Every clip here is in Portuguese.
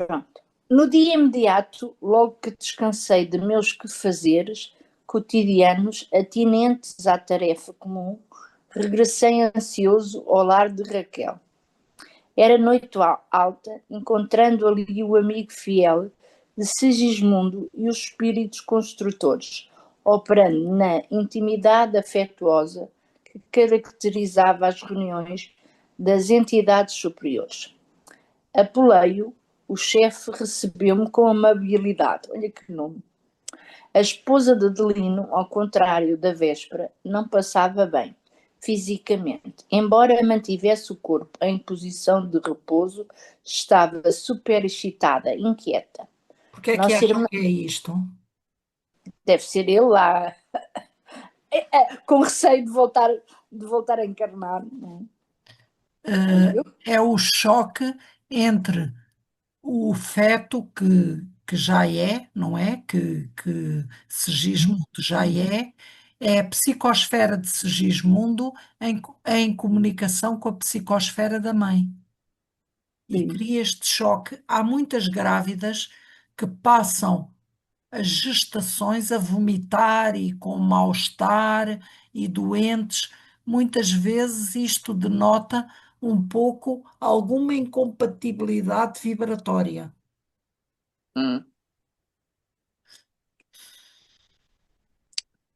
Pronto. No dia imediato, logo que descansei de meus quefazeres cotidianos atinentes à tarefa comum, regressei ansioso ao lar de Raquel. Era noite alta, encontrando ali o amigo fiel de Sigismundo e os espíritos construtores, operando na intimidade afetuosa que caracterizava as reuniões das entidades superiores. Apolei-o, o chefe recebeu-me com amabilidade. Olha que nome. A esposa de Adelino, ao contrário da véspera, não passava bem fisicamente. Embora mantivesse o corpo em posição de repouso, estava super excitada, inquieta. Porque é que Nossa acham irmã, que é isto? deve ser ele lá, com receio de voltar a encarnar. Não é? Digo eu. É o choque entre o feto que já é, não é? Que Segismundo já é a psicosfera de Segismundo em comunicação com a psicosfera da mãe. E Sim. cria este choque. Há muitas grávidas que passam as gestações a vomitar e com mal-estar e doentes. Muitas vezes isto denota um pouco alguma incompatibilidade vibratória. Hum.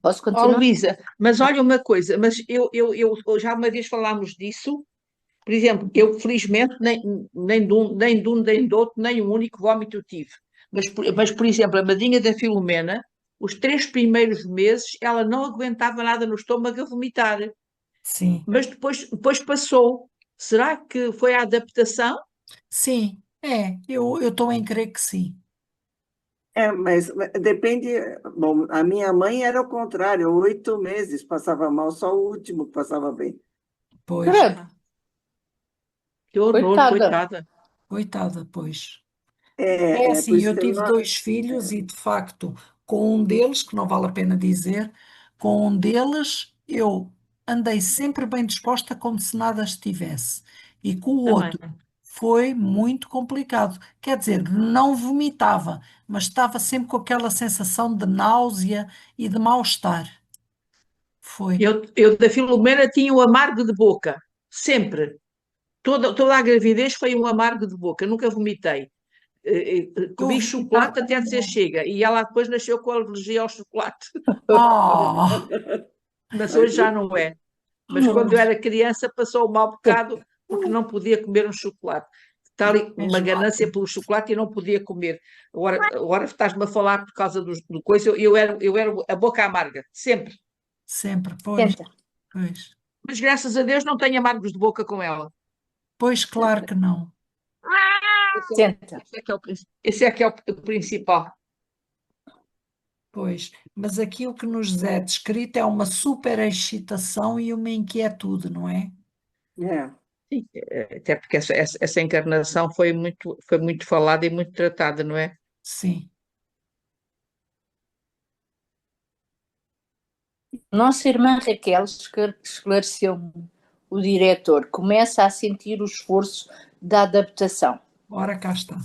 Posso Ó, continuar? Luísa, mas olha uma coisa, mas eu já uma vez falámos disso. Por exemplo, eu felizmente nem de outro, nem um único vómito tive. Mas, por exemplo, a madrinha da Filomena, os 3 primeiros meses, ela não aguentava nada no estômago a vomitar. Sim, Mas depois passou. Será que foi a adaptação? sim, eu estou em crer que sim. Mas depende. Bom, a minha mãe era o contrário, 8 meses passava mal, só o último que passava bem. Pois, Credo, Que horror, coitada. coitada. coitada, pois. É É por assim, isso eu que tive não. dois filhos e de facto, com um deles, que não vale a pena dizer, com um deles eu andei sempre bem disposta como se nada estivesse. E com o Também. outro foi muito complicado. Quer dizer, não vomitava, mas estava sempre com aquela sensação de náusea e de mal-estar. Foi. Eu da Filomena tinha o amargo de boca, sempre. Toda a gravidez foi um amargo de boca, nunca vomitei. Eu Comi vomitar chocolate até como dizer não. chega, e ela depois nasceu com alergia ao chocolate. Ah! Mas hoje já não é. Mas quando eu era criança passou um mau bocado porque não podia comer um chocolate. Está ali uma Mesmo ganância assim, pelo chocolate e não podia comer. Agora estás-me a falar por causa do coisa, eu era a boca amarga, sempre. sempre, pois, Tenta. pois. Mas graças a Deus não tenho amargos de boca com ela. Pois, claro que não. Tenta. Esse é que é o principal. Pois, mas aqui o que nos é descrito é uma super excitação e uma inquietude, não é? É. Sim, até porque essa encarnação foi muito falada e muito tratada, não é? Sim. Nossa irmã Raquel esclareceu-me. O diretor começa a sentir o esforço da adaptação. Ora, cá está.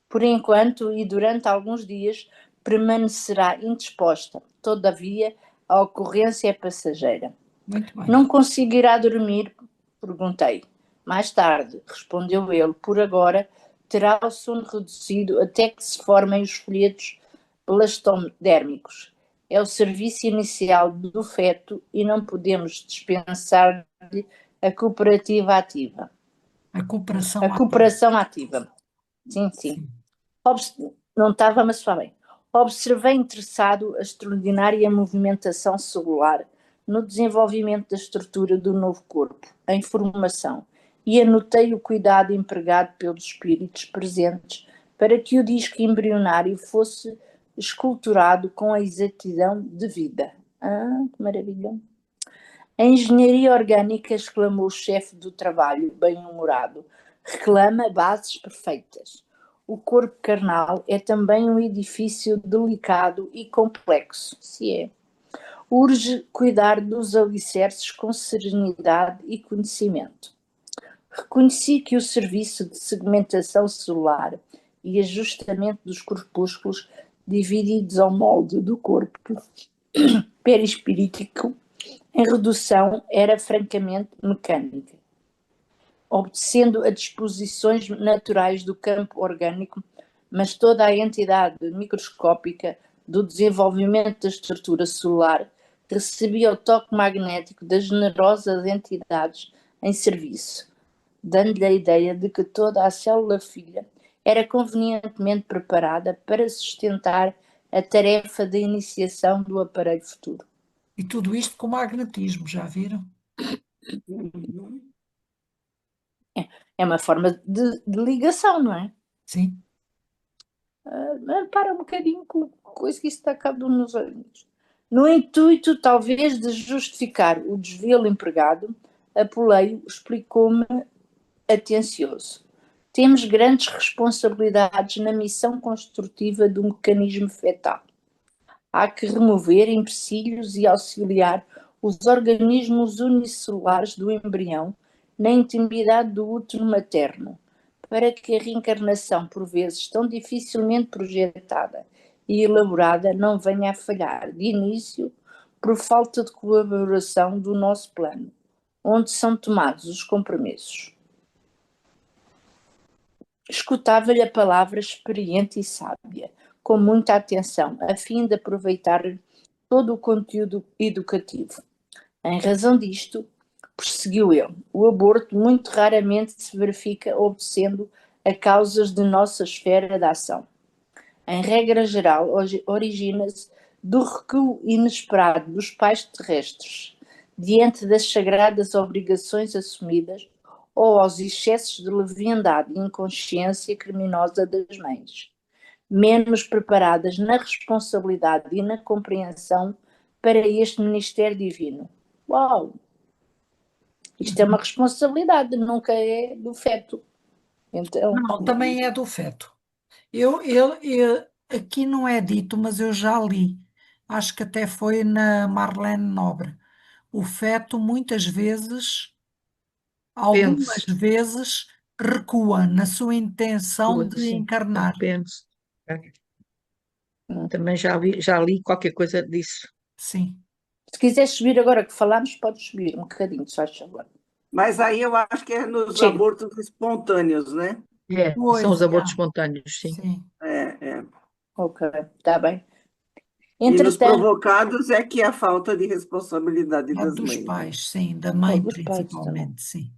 Por enquanto e durante alguns dias permanecerá indisposta. Todavia, a ocorrência é passageira. Muito bem. Não conseguirá dormir? Perguntei. Mais tarde, respondeu ele, por agora terá o sono reduzido até que se formem os folhetos blastodérmicos. É o serviço inicial do feto e não podemos dispensar-lhe a cooperativa ativa. A A cooperação ativa. cooperação ativa. Sim, sim. Sim. Não estava, mas está bem. Observei interessado a extraordinária movimentação celular no desenvolvimento da estrutura do novo corpo, em formação, e anotei o cuidado empregado pelos espíritos presentes para que o disco embrionário fosse esculturado com a exatidão devida. Ah, que maravilha! A engenharia orgânica, exclamou o chefe do trabalho, bem-humorado, reclama bases perfeitas. O corpo carnal é também um edifício delicado e complexo, se é. Urge cuidar dos alicerces com serenidade e conhecimento. Reconheci que o serviço de segmentação celular e ajustamento dos corpúsculos divididos ao molde do corpo perispirítico em redução era francamente mecânica, obedecendo a disposições naturais do campo orgânico, mas toda a entidade microscópica do desenvolvimento da estrutura celular recebia o toque magnético das generosas entidades em serviço, dando-lhe a ideia de que toda a célula filha era convenientemente preparada para sustentar a tarefa de iniciação do aparelho futuro. E tudo isto com magnetismo, já viram? É uma forma de ligação, não é? Sim. Para um bocadinho com coisa que isso está cá nos olhos. No intuito, talvez, de justificar o desvelo empregado, Apuleio explicou-me atencioso. Temos grandes responsabilidades na missão construtiva do mecanismo fetal. Há que remover empecilhos e auxiliar os organismos unicelulares do embrião na intimidade do útero materno, para que a reencarnação, por vezes tão dificilmente projetada e elaborada, não venha a falhar de início por falta de colaboração do nosso plano, onde são tomados os compromissos. Escutava-lhe a palavra experiente e sábia, com muita atenção, a fim de aproveitar todo o conteúdo educativo. Em razão disto, prosseguiu ele, o aborto muito raramente se verifica obedecendo a causas de nossa esfera de ação. Em regra geral, origina-se do recuo inesperado dos pais terrestres diante das sagradas obrigações assumidas ou aos excessos de leviandade e inconsciência criminosa das mães, menos preparadas na responsabilidade e na compreensão para este ministério divino. Uau! Isto é uma responsabilidade, nunca é do feto. Então, Não, também é do feto. Aqui não é dito, mas eu já li. Acho que até foi na Marlene Nobre. O feto muitas vezes, algumas Depende-se. vezes, recua na sua intenção de Sim, encarnar. depende-se. Também já li qualquer coisa disso. Sim. se quiseres subir agora que falámos, podes subir um bocadinho, se faz favor. Mas aí eu acho que é nos Chega. abortos espontâneos, né? São os Pois, abortos já. espontâneos, sim. Sim. É. Ok, está bem. E nos Entretanto, provocados é que é a falta de responsabilidade É das dos mães, né? pais, sim, da mãe dos pais também. principalmente, sim.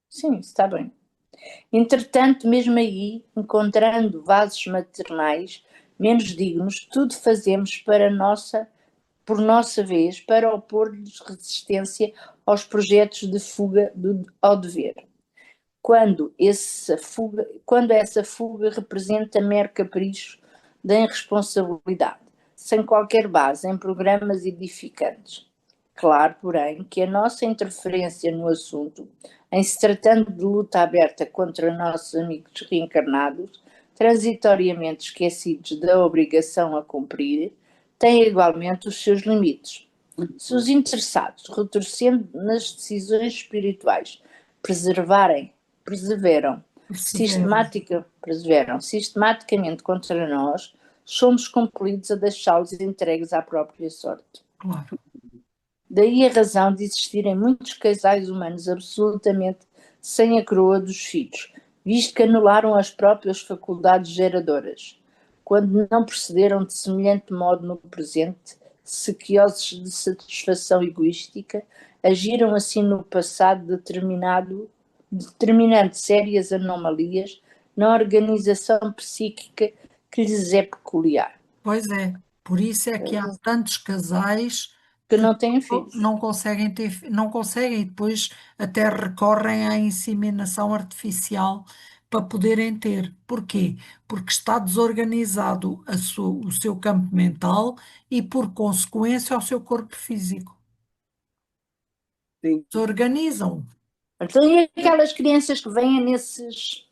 Sim, está bem. Entretanto, mesmo aí, encontrando vasos maternais menos dignos, tudo fazemos por nossa vez, para opor-lhes resistência aos projetos de fuga ao dever. Quando essa fuga representa mero capricho da irresponsabilidade, sem qualquer base em programas edificantes. Claro, porém, que a nossa interferência no assunto, em se tratando de luta aberta contra nossos amigos reencarnados, transitoriamente esquecidos da obrigação a cumprir, tem igualmente os seus limites. Se os interessados, retorcendo nas decisões espirituais, perseveram sistematicamente contra nós, somos compelidos a deixá-los entregues à própria sorte. Claro. Daí a razão de existirem muitos casais humanos absolutamente sem a coroa dos filhos, visto que anularam as próprias faculdades geradoras, quando não procederam de semelhante modo no presente, sequiosos de satisfação egoística, agiram assim no passado determinando sérias anomalias na organização psíquica que lhes é peculiar. Pois é, por isso é que há tantos casais Que que não têm filhos. não conseguem não conseguem e depois até recorrem à inseminação artificial para poderem ter. Porquê? Porque está desorganizado o seu campo mental e, por consequência, o seu corpo físico. Sim. Desorganizam. Então, e aquelas crianças que vêm nesses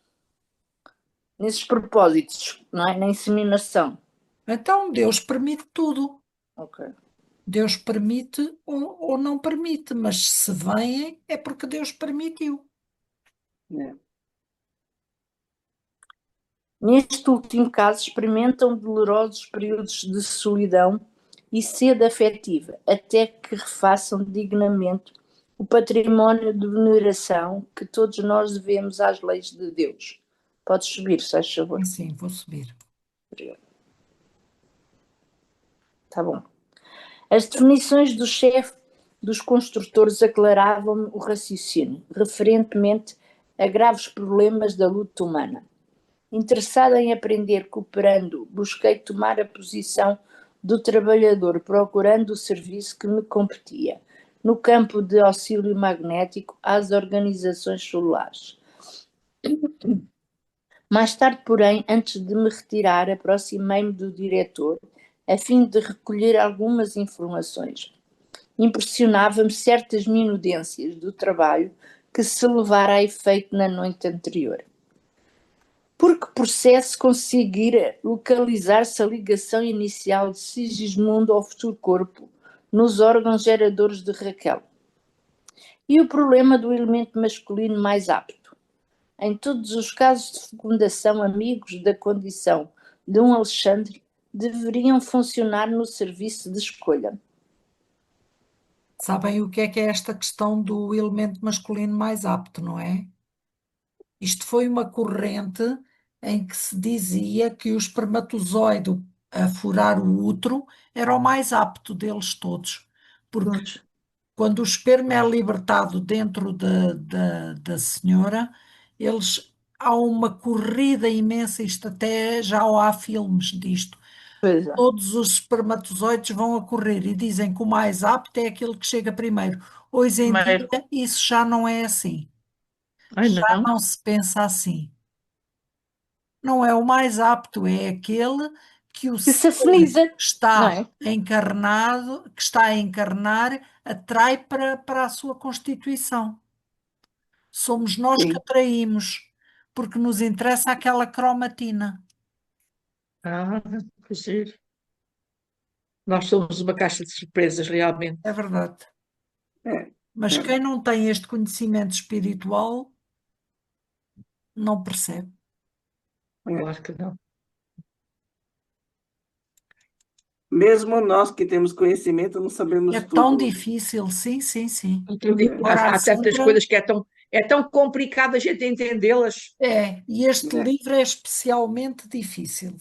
propósitos, não é? Na inseminação. Então Deus permite tudo. Ok. Deus permite ou não permite, mas se vêm é porque Deus permitiu. É. Neste último caso, experimentam dolorosos períodos de solidão e sede afetiva, até que refaçam dignamente o património de veneração que todos nós devemos às leis de Deus. Podes subir, se faz favor. Sim, vou subir. Tá bom. As definições do chefe dos construtores aclaravam o raciocínio, referentemente a graves problemas da luta humana. Interessada em aprender, cooperando, busquei tomar a posição do trabalhador, procurando o serviço que me competia, no campo de auxílio magnético às organizações celulares. Mais tarde, porém, antes de me retirar, aproximei-me do diretor, a fim de recolher algumas informações. Impressionava-me certas minudências do trabalho que se levara a efeito na noite anterior. Por que processo conseguir localizar-se a ligação inicial de Sigismundo ao futuro corpo nos órgãos geradores de Raquel? E o problema do elemento masculino mais apto? Em todos os casos de fecundação, amigos da condição de um Alexandre deveriam funcionar no serviço de escolha. Sabem o que é esta questão do elemento masculino mais apto, não é? Isto foi uma corrente em que se dizia que o espermatozoide a furar o útero era o mais apto deles todos, porque quando o esperma é libertado dentro da senhora, há uma corrida imensa, isto até já há filmes disto. Pois é. Todos os espermatozoides vão a correr e dizem que o mais apto é aquele que chega primeiro. Hoje em dia, Primeiro. isso já não é assim. Ai, Já não. não se pensa assim. Não é o mais apto, é aquele que o Que se ser afiniza, que não está é? encarnado, que está a encarnar, atrai para a sua constituição. Somos nós que Sim. atraímos, porque nos interessa aquela cromatina. Ah, que giro. Nós somos uma caixa de surpresas, realmente. É verdade. É, Mas é. quem não tem este conhecimento espiritual não percebe. É. Claro que não. Mesmo nós que temos conhecimento, não É sabemos tão tudo. difícil, sim, sim, sim. É, Ora, a Há tantas Sintra coisas que é tão complicado a gente entendê-las. e este é. livro é especialmente difícil.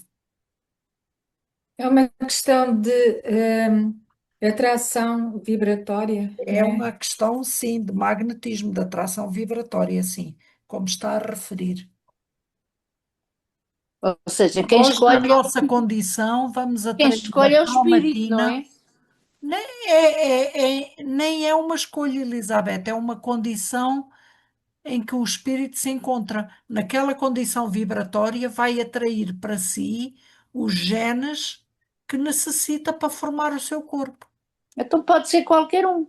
É uma questão de atração vibratória, não É uma é? questão, sim, de magnetismo, de atração vibratória, sim, como está a referir. Ou seja, Nós, na nossa condição, vamos quem atrair escolhe a é o espírito, não cromatina. é? Nem é uma escolha, Elizabeth, é uma condição em que o espírito se encontra. Naquela condição vibratória, vai atrair para si os genes que necessita para formar o seu corpo. Então pode ser qualquer um,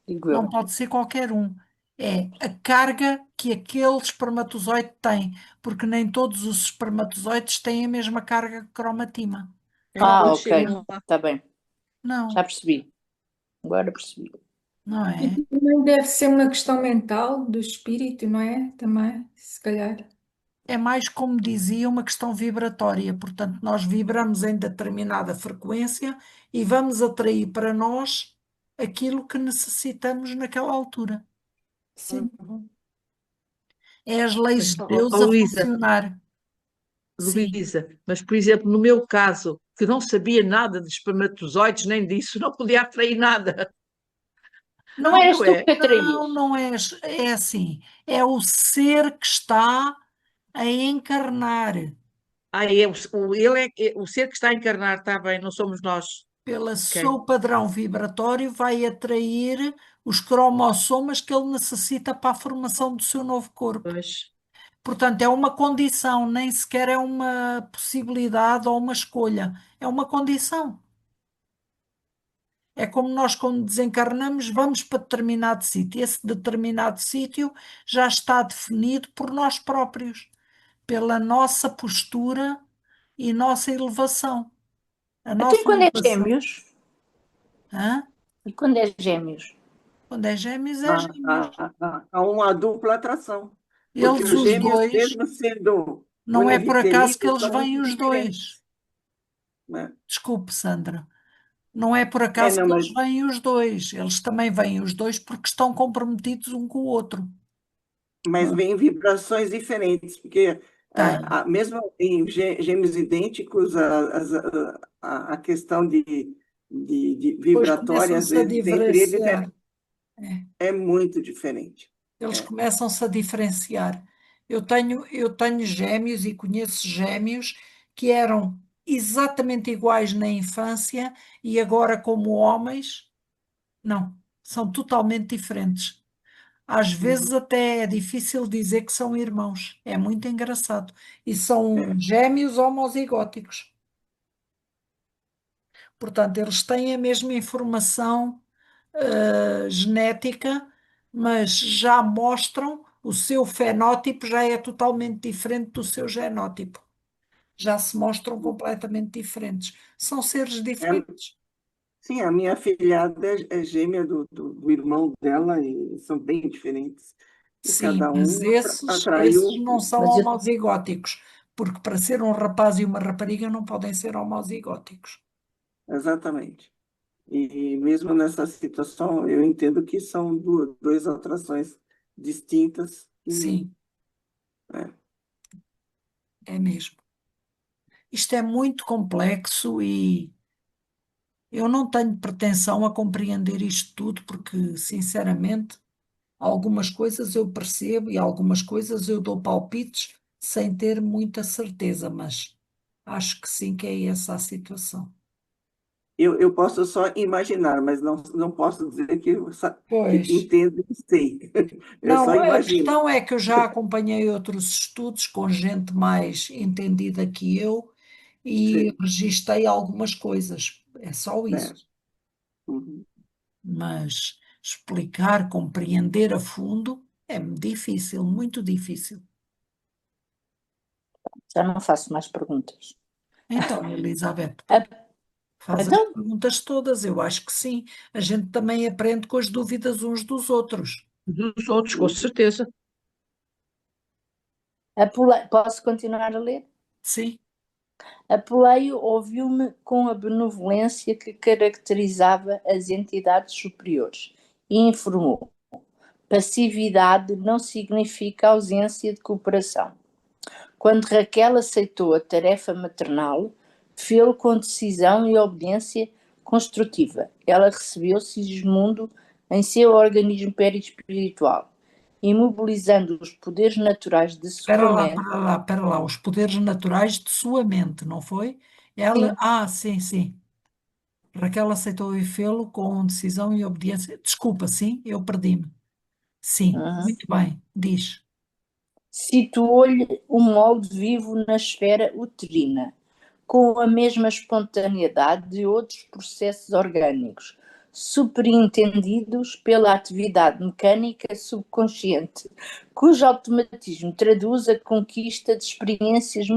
digo Não eu. pode ser qualquer um. É a carga que aquele espermatozoide tem, porque nem todos os espermatozoides têm a mesma carga que cromatina. Ah, Pois, ok, chegam lá. está bem, já Não, percebi, agora percebi. não E é? também deve ser uma questão mental do espírito, não é? Também, se calhar. É mais, como dizia, uma questão vibratória. Portanto, nós vibramos em determinada frequência e vamos atrair para nós aquilo que necessitamos naquela altura. Sim. Uhum. É as leis Mas, de Deus a Luísa, funcionar. Sim, Luísa, mas, por exemplo, no meu caso, que não sabia nada de espermatozoides, nem disso, não podia atrair nada, Não não eras tu é? que atraías. não é, é assim. É o ser que está a encarnar Ah, o ser que está a encarnar, está bem, não somos nós. pelo Ok, seu padrão vibratório, vai atrair os cromossomas que ele necessita para a formação do seu novo corpo. pois. Portanto, é uma condição, nem sequer é uma possibilidade ou uma escolha, é uma condição. É como nós, quando desencarnamos, vamos para determinado sítio. Esse determinado sítio já está definido por nós próprios, pela nossa postura e nossa elevação. A Até nossa quando é elevação. gêmeos? Hã? E quando é gêmeos? Quando é gêmeos, é Há, gêmeos. há uma dupla atração. Porque Eles, os os gêmeos, dois, mesmo sendo não é por acaso que univitelinos, eles são vêm muito os dois. diferentes, né? Desculpe, Sandra. Não é por acaso Não, que mas, eles vêm os dois. Eles também vêm os dois porque estão comprometidos um com o outro. mas vem vibrações diferentes, porque Tem. mesmo em gêmeos idênticos, a questão de Depois vibratória, às começam-se a vezes, entre eles diferenciar. É. é muito diferente. Eles É, começam-se a diferenciar. Eu tenho gêmeos e conheço gêmeos que eram exatamente iguais na infância e agora, como homens, não, são totalmente diferentes. Às uhum, vezes até é difícil dizer que são irmãos. É muito engraçado. E são é. gêmeos homozigóticos. Portanto, eles têm a mesma informação genética, mas já mostram o seu fenótipo já é totalmente diferente do seu genótipo. Já se mostram completamente diferentes. São seres É, diferentes. sim, a minha filhada é gêmea do irmão dela e são bem diferentes. E Sim, cada mas um esses atraiu, não são Mas eu, homozigóticos, porque para ser um rapaz e uma rapariga não podem ser homozigóticos. exatamente. E mesmo nessa situação, eu entendo que são duas atrações distintas. E, Sim, é, é mesmo. Isto é muito complexo e eu não tenho pretensão a compreender isto tudo, porque, sinceramente, algumas coisas eu percebo e algumas coisas eu dou palpites sem ter muita certeza, mas acho que sim que é essa a situação. eu posso só imaginar, mas não posso dizer que Pois. entendo e sei. Eu só Não, a imagino. questão é que eu já acompanhei outros estudos com gente mais entendida que eu e Sei, registrei algumas coisas. É só né? isso. Uhum. Mas explicar, compreender a fundo é difícil, muito difícil. já não faço mais perguntas. Então, Elizabeth, Ah, faz as então, perguntas todas, eu acho que sim. A gente também aprende com as dúvidas uns dos outros. Dos outros, com certeza. posso continuar a ler? Sim, Apelei ouviu-me com a benevolência que caracterizava as entidades superiores e informou: passividade não significa ausência de cooperação. Quando Raquel aceitou a tarefa maternal, fê-lo com decisão e obediência construtiva. Ela recebeu Sigismundo em seu organismo perispiritual, imobilizando os poderes naturais de espera sua lá, mente. espera lá, espera lá. Os poderes naturais de sua mente, não foi? Ela, Sim. sim, sim. Raquel aceitou e fê-lo com decisão e obediência. Desculpa, sim, eu perdi-me. Sim, Uhum. muito bem, diz. Situou-lhe o molde vivo na esfera uterina, com a mesma espontaneidade de outros processos orgânicos, superintendidos pela atividade mecânica subconsciente, cujo automatismo traduz a conquista de experiências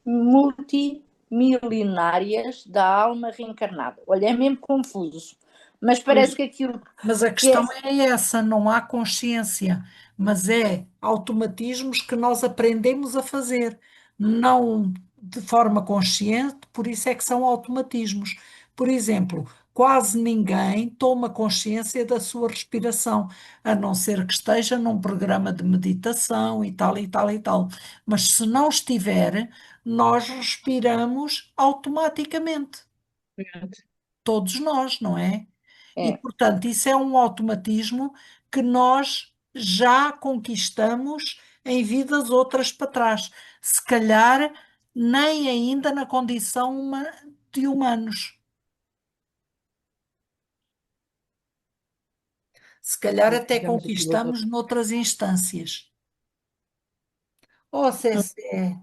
multimilinárias da alma reencarnada. Olha, é mesmo confuso, mas Pois. parece que aquilo Mas a que é. questão é essa, não há consciência, mas é automatismos que nós aprendemos a fazer, não de forma consciente, por isso é que são automatismos. Por exemplo, quase ninguém toma consciência da sua respiração, a não ser que esteja num programa de meditação e tal e tal e tal. Mas se não estiver, nós respiramos automaticamente, todos nós, não é? E, É. portanto, isso é um automatismo que nós já conquistamos em vidas outras para trás. Se calhar, nem ainda na condição de humanos. Se calhar Já até fizemos aqui uma conquistamos noutras instâncias. Oh, Cessé,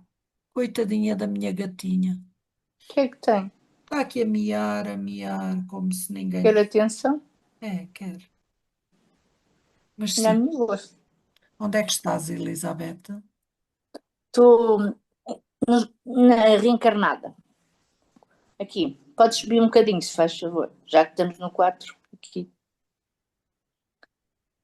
coitadinha da minha gatinha. O que é que tem? Está aqui a miar, como se ninguém. Quer atenção? É, quer. Mas Na sim, minha gosto. onde é que estás, Elizabeth? Estou na reencarnada. Aqui. Podes subir um bocadinho, se faz favor. Já que estamos no 4. Aqui.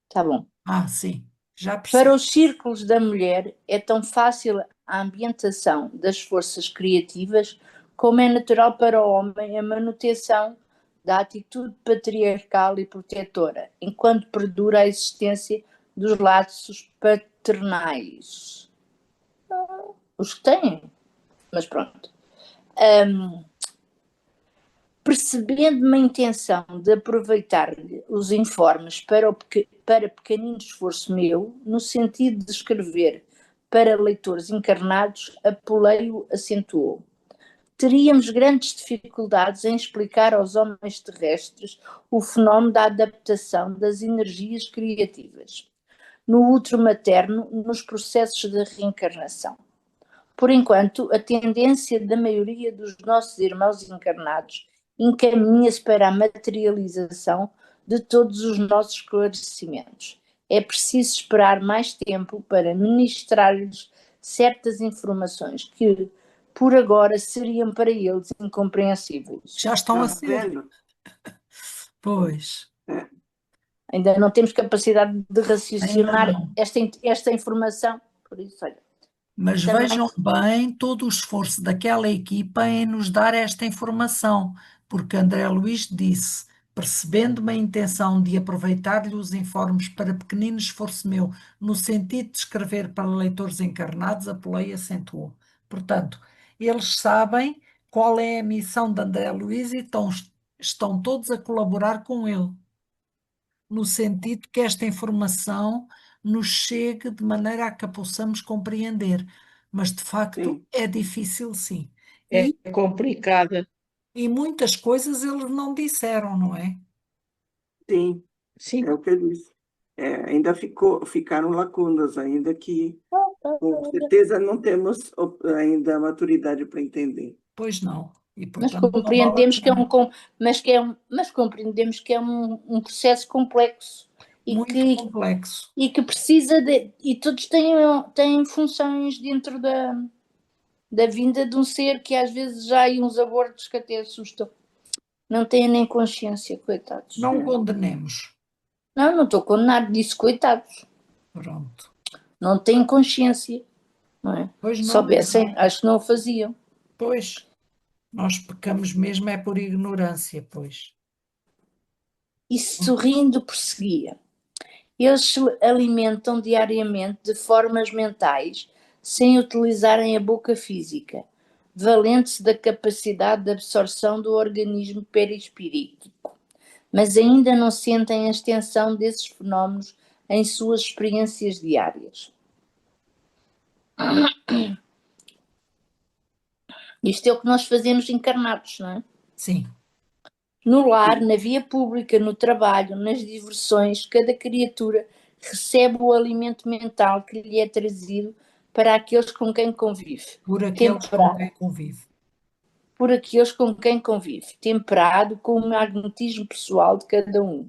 Tá bom. Sim. Já Para percebi. os círculos da mulher é tão fácil a ambientação das forças criativas como é natural para o homem a manutenção da atitude patriarcal e protetora, enquanto perdura a existência dos laços paternais. Os que têm, mas pronto. Percebendo uma intenção de aproveitar os informes para pequenino esforço meu, no sentido de escrever para leitores encarnados, Apuleio acentuou. Teríamos grandes dificuldades em explicar aos homens terrestres o fenómeno da adaptação das energias criativas no útero materno nos processos de reencarnação. Por enquanto, a tendência da maioria dos nossos irmãos encarnados encaminha-se para a materialização de todos os nossos esclarecimentos. É preciso esperar mais tempo para ministrar-lhes certas informações que, por agora, seriam para eles incompreensíveis. Já estão a Tá ser. vendo? Pois, É, Ainda não temos capacidade de ainda raciocinar não. esta informação, por isso, olha, Mas também vejam bem todo o esforço daquela equipa em nos dar esta informação, porque André Luís disse, percebendo uma intenção de aproveitar-lhe os informes para pequenino esforço meu, no sentido de escrever para leitores encarnados, apelei e acentuou. Portanto, eles sabem qual é a missão de André Luís e estão todos a colaborar com ele, no sentido que esta informação nos chegue de maneira a que a possamos compreender. Mas, de facto, sim, é difícil, sim. É E, complicada. e muitas coisas eles não disseram, não é? sim, Sim, é o que eu disse. É, ficaram lacunas, ainda que com certeza não temos ainda maturidade para entender. Pois não. E, mas portanto, não vale a compreendemos que é pena. mas compreendemos que é um processo complexo e Muito que, complexo. e que precisa e todos têm funções dentro da vinda de um ser que às vezes já há uns abortos que até assustam. Não têm nem consciência, coitados. Não É, condenemos. Não estou a condenar disso, coitados. Pronto. Não têm consciência, não é? Pois Se não. soubessem, acho que não o faziam. Pois. Nós pecamos mesmo é por ignorância, pois. E sorrindo prosseguia. Eles se alimentam diariamente de formas mentais, sem utilizarem a boca física, valentes da capacidade de absorção do organismo perispíritico, mas ainda não sentem a extensão desses fenómenos em suas experiências diárias. Isto é o que nós fazemos encarnados, não é? Sim. No lar, na via pública, no trabalho, nas diversões, cada criatura recebe o alimento mental que lhe é trazido para aqueles com quem convive, Por aqueles com temperado, quem convive. por aqueles com quem convive, temperado com o magnetismo pessoal de cada um.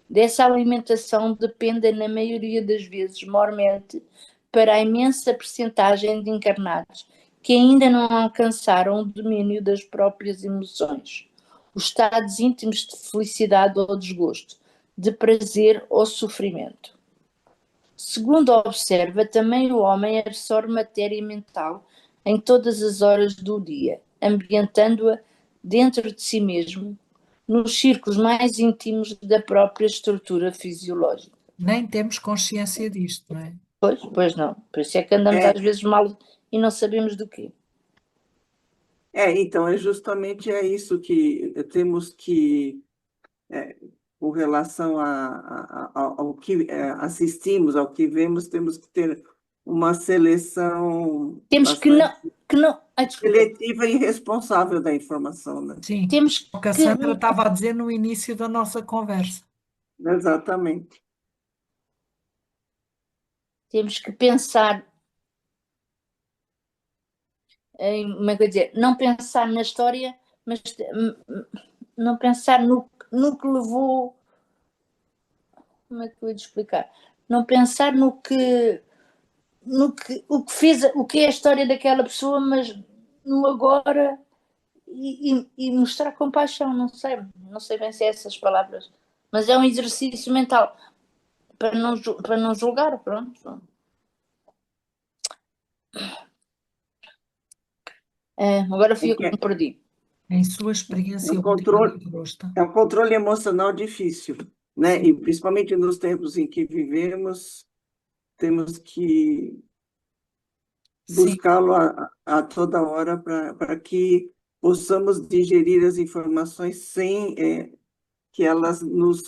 Dessa alimentação depende, na maioria das vezes, mormente, para a imensa percentagem de encarnados que ainda não alcançaram o domínio das próprias emoções, os estados íntimos de felicidade ou desgosto, de prazer ou sofrimento. Segundo observa, também o homem absorve matéria mental em todas as horas do dia, ambientando-a dentro de si mesmo, nos círculos mais íntimos da própria estrutura fisiológica. Nem temos consciência disto, não é? Pois não. Por isso é que andamos é, às vezes mal e não sabemos do quê. então, justamente isso que temos que, com relação ao que assistimos, ao que vemos, temos que ter uma seleção Temos bastante que não, desculpa, seletiva e responsável da informação, né? Sim. temos O que a que, Sandra estava a dizer no início da nossa conversa. Exatamente. temos que pensar em, como é que eu dizer, não pensar na história, mas não pensar no que levou, como é que eu ia te explicar? Não pensar o que fez, o que é a história daquela pessoa, mas no agora e mostrar compaixão, não sei bem se é essas palavras, mas é um exercício mental. para não julgar, pronto. Agora fui eu que Porque me perdi. Em sua é experiência um última controle, na crosta, é um controle emocional difícil, né? sim, E principalmente nos tempos em que vivemos, temos que sim, buscá-lo a toda hora para que possamos digerir as informações sem que elas nos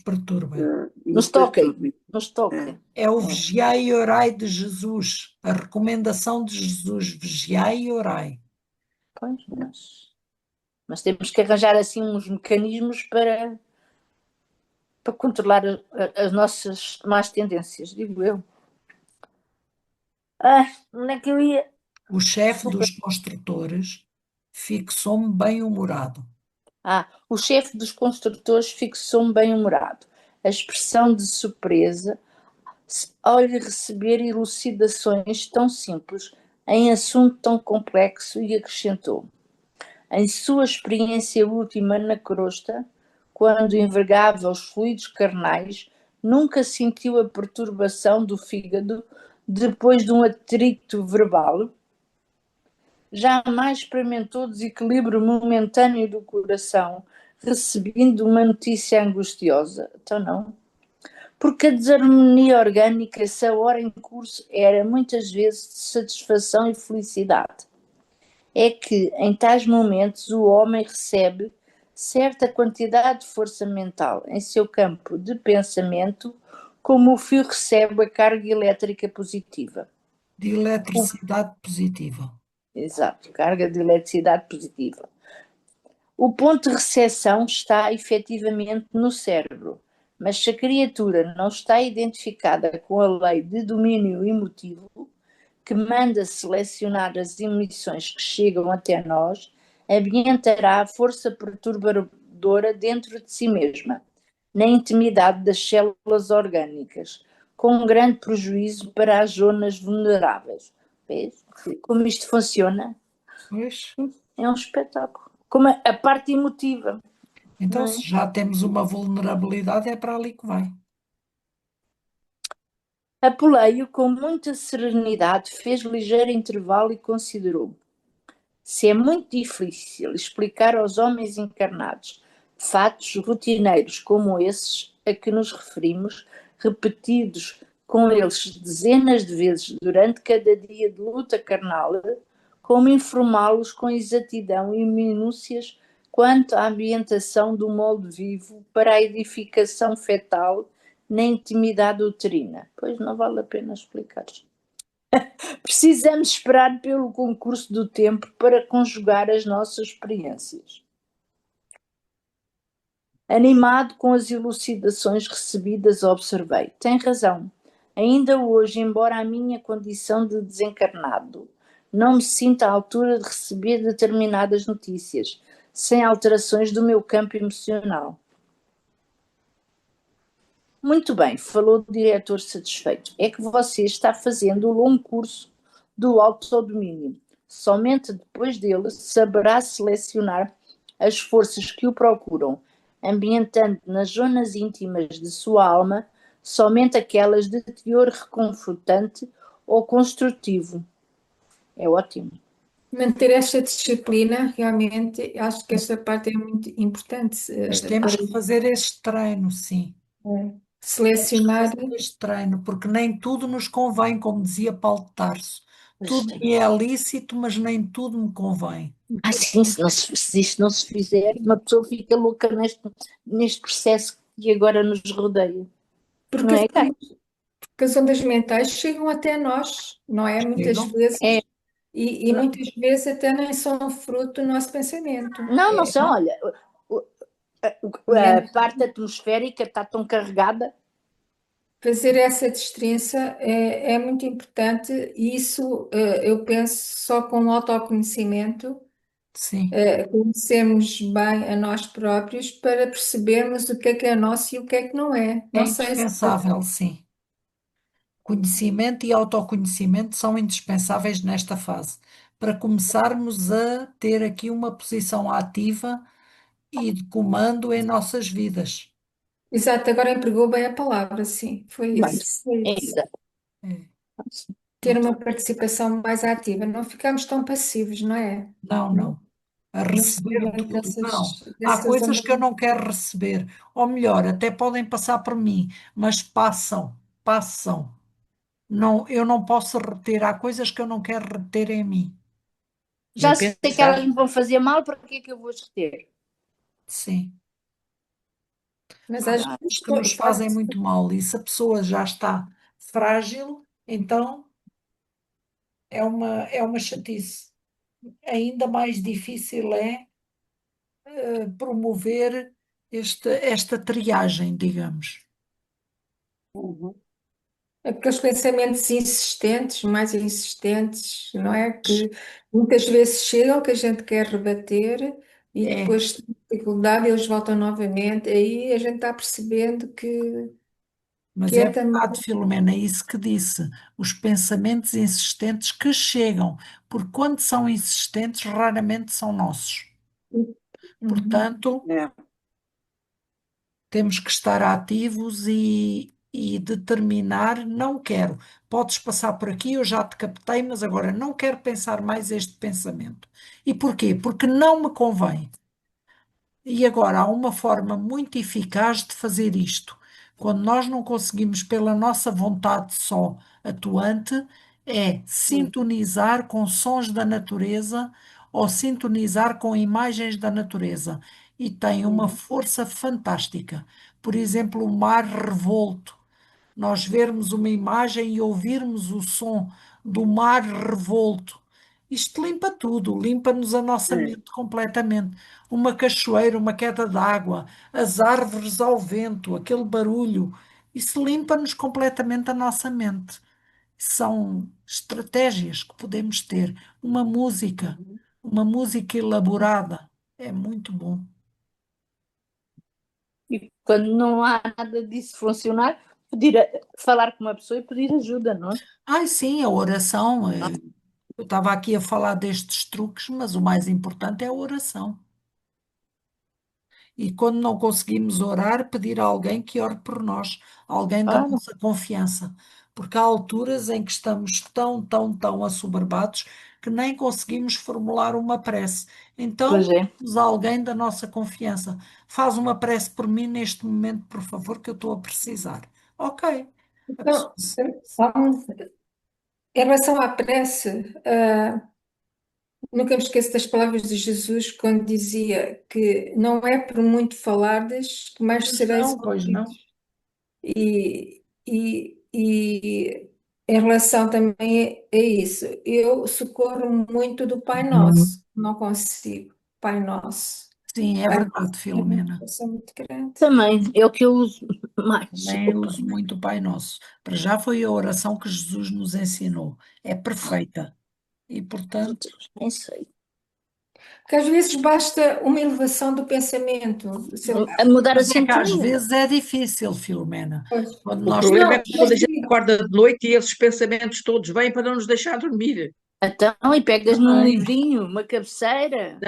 perturbem. nos Nos toquem, perturbem. nos É. toquem. É o É. vigiai e orai de Jesus, a recomendação de Jesus, vigiai e orai. Pois, mas temos que arranjar assim uns mecanismos para controlar as nossas más tendências, digo eu. Onde é que eu ia? O chefe dos construtores fixou-me bem-humorado. O chefe dos construtores fixou-me bem-humorado. A expressão de surpresa ao lhe receber elucidações tão simples em assunto tão complexo e acrescentou: em sua experiência última na crosta, quando envergava os fluidos carnais, nunca sentiu a perturbação do fígado depois de um atrito verbal? Jamais experimentou desequilíbrio momentâneo do coração, recebendo uma notícia angustiosa? Então não. Porque a desarmonia orgânica, se a hora em curso, era muitas vezes de satisfação e felicidade. É que, em tais momentos, o homem recebe certa quantidade de força mental em seu campo de pensamento, como o fio recebe a carga elétrica positiva. De eletricidade positiva. Exato, carga de eletricidade positiva. O ponto de recepção está efetivamente no cérebro, mas se a criatura não está identificada com a lei de domínio emotivo, que manda selecionar as emissões que chegam até nós, ambientará a força perturbadora dentro de si mesma, na intimidade das células orgânicas, com um grande prejuízo para as zonas vulneráveis. Vês como isto funciona? Pois, É um espetáculo. Como a parte emotiva, então não se é? já temos uma vulnerabilidade, é para ali que vai. Apolei-o com muita serenidade, fez ligeiro intervalo e considerou: se é muito difícil explicar aos homens encarnados fatos rotineiros como esses a que nos referimos, repetidos com eles dezenas de vezes durante cada dia de luta carnal, como informá-los com exatidão e minúcias quanto à ambientação do molde vivo para a edificação fetal na intimidade uterina? Pois não vale a pena explicar. Precisamos esperar pelo concurso do tempo para conjugar as nossas experiências. Animado com as elucidações recebidas, observei: tem razão. Ainda hoje, embora a minha condição de desencarnado não me sinta à altura de receber determinadas notícias, sem alterações do meu campo emocional. Muito bem, falou o diretor satisfeito. É que você está fazendo o longo curso do autodomínio. Somente depois dele saberá selecionar as forças que o procuram, ambientando nas zonas íntimas de sua alma somente aquelas de teor reconfortante ou construtivo. É ótimo. Manter esta disciplina, realmente, acho que esta parte é muito importante Mas temos para que fazer este treino, sim. Temos que selecionar. fazer este treino, porque nem tudo nos convém, como dizia Paulo de Tarso. Mas, Tudo me é lícito, mas nem tudo me convém. sim, se isto não se fizer, uma pessoa fica louca neste processo que agora nos rodeia. Não Porque é? porque as ondas mentais chegam até nós, não é? Muitas Chegam? vezes, É, e muitas vezes até nem são fruto do nosso pensamento. não são, olha, o- a E parte atmosférica está tão carregada. fazer essa distinção é muito importante, e isso eu penso só com o autoconhecimento, Sim. conhecermos bem a nós próprios para percebermos o que é nosso e o que é que não é. É Não sei se indispensável, sim. Conhecimento e autoconhecimento são indispensáveis nesta fase, para começarmos a ter aqui uma posição ativa e de comando em nossas vidas. Exato, agora empregou bem a palavra, sim, foi Bem, isso. Foi é isso. exato. É, Ter uma participação mais ativa, não ficamos tão passivos, não é? não, No não. A no receber seguimento tudo, não. Há dessas coisas que eu análises. não quero receber. Ou melhor, até podem passar por mim, mas passam, passam. Não, eu não posso reter. Há coisas que eu não quero reter em mim. Já Nem sei que elas pensar. me vão fazer mal, para que é que eu vou reter? Sim. Mas Há às coisas vezes que nos fazem muito mal e se a pessoa já está frágil, então é uma chatice. Ainda mais difícil é promover esta triagem, digamos. Uhum. aqueles pensamentos insistentes, mais insistentes, não é? Que muitas vezes chegam, que a gente quer rebater e É, depois de dificuldade eles voltam novamente. Aí a gente está percebendo que mas é é também. verdade, Filomena, é isso que disse. Os pensamentos insistentes que chegam, porque quando são insistentes, raramente são nossos. Uhum. Portanto, É. temos que estar ativos e determinar, não quero. Podes passar por aqui, eu já te captei, mas agora não quero pensar mais este pensamento. E porquê? Porque não me convém. E agora há uma forma muito eficaz de fazer isto. Quando nós não conseguimos pela nossa vontade só atuante, é Hum. sintonizar com sons da natureza ou sintonizar com imagens da natureza. E tem uma Uhum. força fantástica. Por exemplo, o mar revolto, nós vermos uma imagem e ouvirmos o som do mar revolto. Isto limpa tudo, limpa-nos a nossa É. mente completamente. Uma cachoeira, uma queda d'água, as árvores ao vento, aquele barulho, isso limpa-nos completamente a nossa mente. São estratégias que podemos ter. Uhum. Uma música elaborada, é muito bom. E quando não há nada disso funcionar, falar com uma pessoa e pedir ajuda, não é? Ai, sim, a oração. Eu estava aqui a falar destes truques, mas o mais importante é a oração. E quando não conseguimos orar, pedir a alguém que ore por nós, alguém da Claro, nossa confiança. Porque há alturas em que estamos tão, tão, tão assoberbados que nem conseguimos formular uma prece. pois Então, é. pedimos a alguém da nossa confiança. Faz uma prece por mim neste momento, por favor, que eu estou a precisar. Ok. A pessoa Então, em relação à prece, nunca me esqueço das palavras de Jesus quando dizia que não é por muito falardes que mais Pois sereis não, pois não. ouvidos. E em relação também a isso, eu socorro muito do Pai Nosso, não consigo. Pai Nosso. Sim, é Pai Nosso verdade, é uma Filomena. força muito grande. Também é o que eu uso mais. Também uso muito o Pai Nosso. Para já foi a oração que Jesus nos ensinou. É perfeita. E, Os portanto, outros, nem sei. Porque às vezes basta uma elevação do pensamento, sei lá. A mudar a mas é que às sintonia. vezes é difícil, Filomena. Pois. Quando O nós problema Não, é estamos. quando mas a gente acorda de noite e esses pensamentos todos vêm para não nos deixar dormir. Então, e pegas num Também. livrinho, uma cabeceira.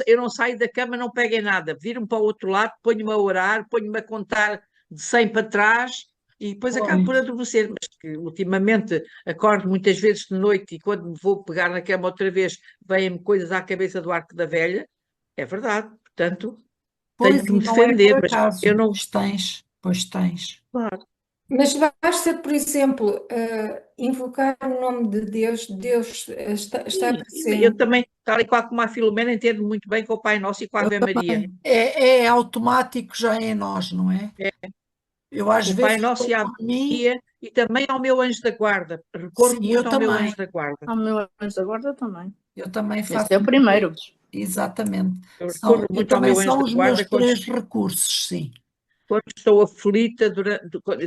Eu não saio da cama, não pego em nada. Viro-me para o outro lado, ponho-me a orar, ponho-me a contar de 100 para trás e depois acabo por Pois. adormecer. Mas que ultimamente acordo muitas vezes de noite e quando me vou pegar na cama outra vez, vêm-me coisas à cabeça do arco da velha. É verdade. Portanto, tenho Pois, que e me não é por defender, mas eu acaso. não. Pois tens, pois tens. Claro. Mas basta, por exemplo, invocar o nome de Deus, Deus está Sim, eu presente. também, tal e qual como a Filomena, entendo muito bem com o Pai Nosso e com a Eu Ave Maria. também. É automático já em nós, não é? É, Eu às o Pai vezes Nosso estou e a Ave por mim, Maria e também ao meu anjo da guarda. sim, Recorro eu muito ao meu também. anjo da guarda. Ao meu anjo da guarda também. Eu também Esse faço é o muito primeiro. isso. Exatamente. Eu recorro Eu muito ao também meu anjo são da os meus guarda quando, três recursos, sim. quando estou aflita,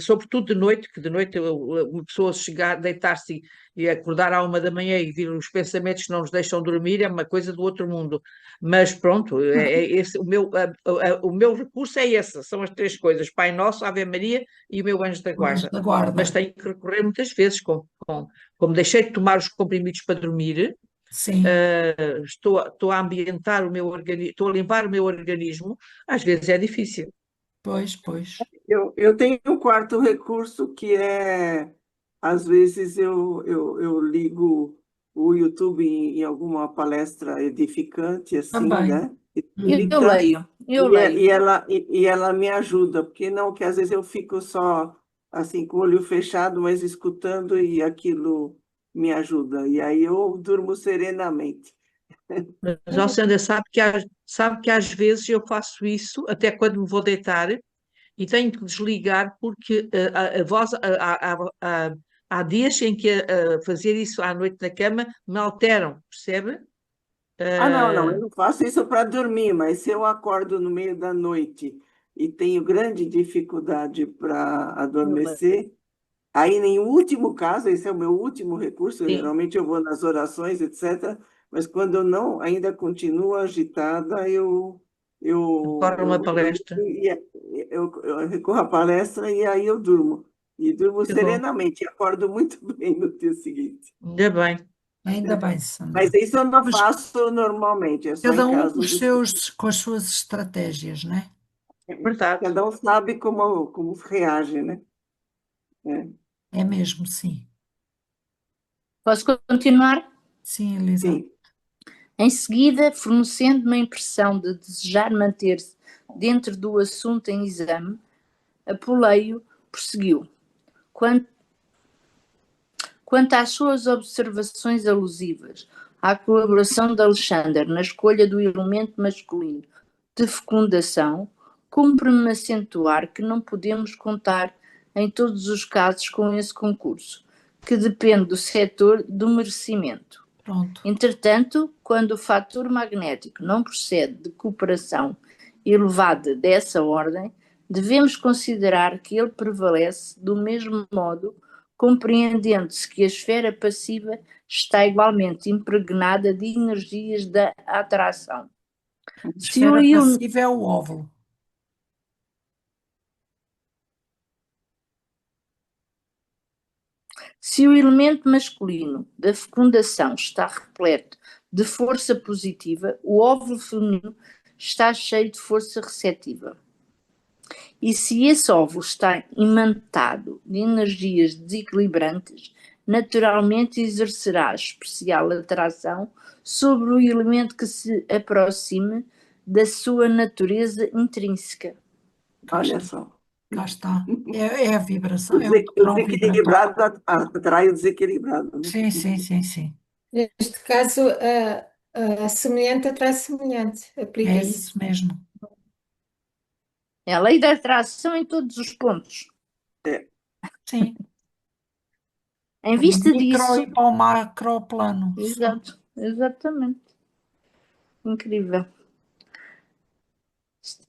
sobretudo de noite, que de noite uma pessoa chegar, deitar-se e acordar à 1 da manhã e vir os pensamentos que não nos deixam dormir é uma coisa do outro mundo. Mas pronto, é esse, o meu recurso é esse, são as três coisas, Pai Nosso, Ave Maria e o meu anjo da O anjo guarda. da guarda. Mas tenho que recorrer muitas vezes, como deixei de tomar os comprimidos para dormir, Sim. estou a ambientar o meu organismo, estou a limpar o meu organismo, às vezes é difícil. Pois. Eu tenho um quarto recurso que é, às vezes eu ligo o YouTube em alguma palestra edificante, assim, Também. né? Eu Espírita, leio, eu leio. e ela me ajuda, porque não, que às vezes eu fico só assim com o olho fechado, mas escutando e aquilo me ajuda. E aí eu durmo serenamente. Mas, ó, Sandra, sabe que às vezes eu faço isso, até quando me vou deitar, e tenho que desligar porque a voz, há dias em que fazer isso à noite na cama me alteram, percebe? Ah, não, não, Ah, eu não faço isso para dormir, mas se eu acordo no meio da noite e tenho grande dificuldade para Eu leio. adormecer, aí, em último caso, esse é o meu último recurso, sim, geralmente eu vou nas orações, etc., mas quando eu não ainda continuo agitada, recorre a uma palestra. eu recorro à palestra e aí eu durmo. E durmo Que bom, serenamente, e acordo muito bem no dia seguinte. ainda bem. Ainda bem, Mas Sandra. isso eu não Mas faço normalmente, é só em cada um com casos com as suas estratégias, né? É verdade. cada um sabe como reage, né? É, É mesmo, sim. Posso continuar? Sim, Elisa. sim. Em seguida, fornecendo uma impressão de desejar manter-se dentro do assunto em exame, Apuleio prosseguiu. Quanto, quanto às suas observações alusivas à colaboração de Alexander na escolha do elemento masculino de fecundação, cumpre-me acentuar que não podemos contar em todos os casos com esse concurso, que depende do setor do merecimento. Pronto. Entretanto, quando o fator magnético não procede de cooperação elevada dessa ordem, devemos considerar que ele prevalece do mesmo modo, compreendendo-se que a esfera passiva está igualmente impregnada de energias da atração. A Se o, esfera passiva é o óvulo. se o elemento masculino da fecundação está repleto de força positiva, o óvulo feminino está cheio de força receptiva. E se esse óvulo está imantado de energias desequilibrantes, naturalmente exercerá especial atração sobre o elemento que se aproxime da sua natureza intrínseca. Cá Olha está. só. Cá está. É a vibração, é o O padrão vibratório. desequilibrado atrai o desequilibrado, né? Sim. Neste caso, a semelhante atrai semelhante. É Aplica-se. isso mesmo. É a lei da atração em todos os pontos. Sim. Em Para o vista micro disso, e para o macro plano. exatamente. Incrível.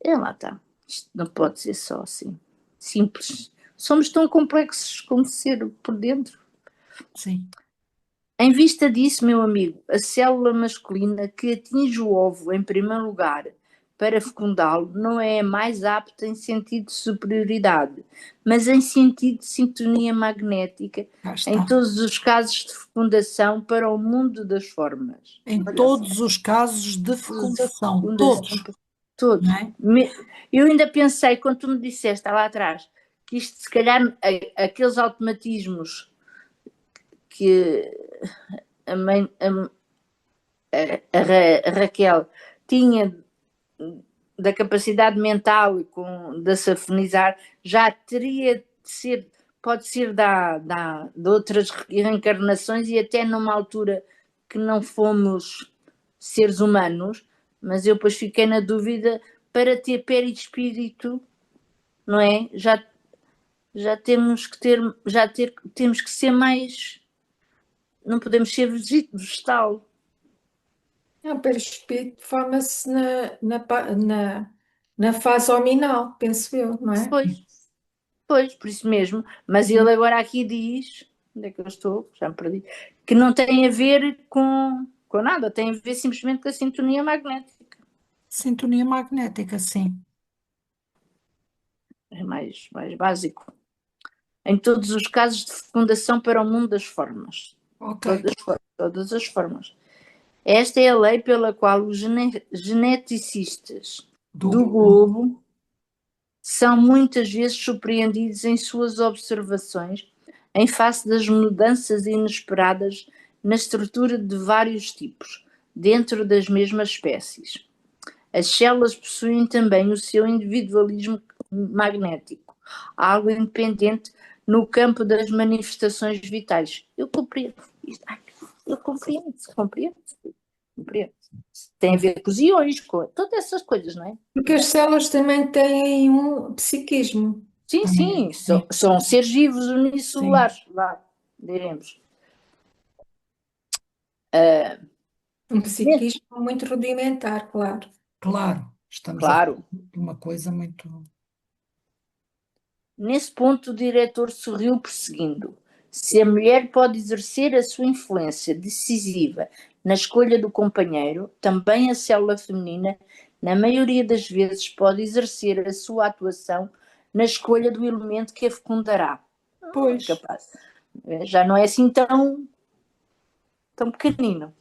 Lá está. Isto não pode ser só assim. Simples. Somos tão complexos como ser por dentro. Sim. Em vista disso, meu amigo, a célula masculina que atinge o óvulo em primeiro lugar para fecundá-lo não é a mais apta em sentido de superioridade, mas em sentido de sintonia magnética Cá em está. todos os casos de fecundação para o mundo das formas. Em Olha só. todos os casos de fecundação. Fecundação, Todos. todos. Não é? Eu ainda pensei, quando tu me disseste lá atrás, que isto se calhar aqueles automatismos que a, mãe, a Raquel tinha da capacidade mental de se afinizar, já teria de ser, pode ser de outras reencarnações e até numa altura que não fomos seres humanos, mas eu depois fiquei na dúvida para ter perispírito, não é? Já temos que temos que ser mais, não podemos ser vegetal. O perispírito forma-se na fase hominal, penso eu, não é? Pois, pois, por isso mesmo. Mas ele agora aqui diz, onde é que eu estou? Já me perdi, que não tem a ver com nada, tem a ver simplesmente com a sintonia magnética. Sintonia magnética, sim. É mais básico. Em todos os casos de fecundação para o mundo das formas. Ok. Todas as formas. Esta é a lei pela qual os geneticistas Do do globo. globo são muitas vezes surpreendidos em suas observações em face das mudanças inesperadas na estrutura de vários tipos, dentro das mesmas espécies. As células possuem também o seu individualismo magnético, algo independente no campo das manifestações vitais. Eu compreendo isto. Eu compreendo. Tem a ver com os íons, com todas essas coisas, não é? Porque as células também têm um psiquismo. Sim, são seres vivos unicelulares, lá, diremos. Um psiquismo muito rudimentar, claro. Claro, estamos a Claro. falar de uma coisa muito. Nesse ponto, o diretor sorriu prosseguindo. Se a mulher pode exercer a sua influência decisiva na escolha do companheiro, também a célula feminina, na maioria das vezes, pode exercer a sua atuação na escolha do elemento que a fecundará. Pois. Capaz. Já não é assim tão pequenino.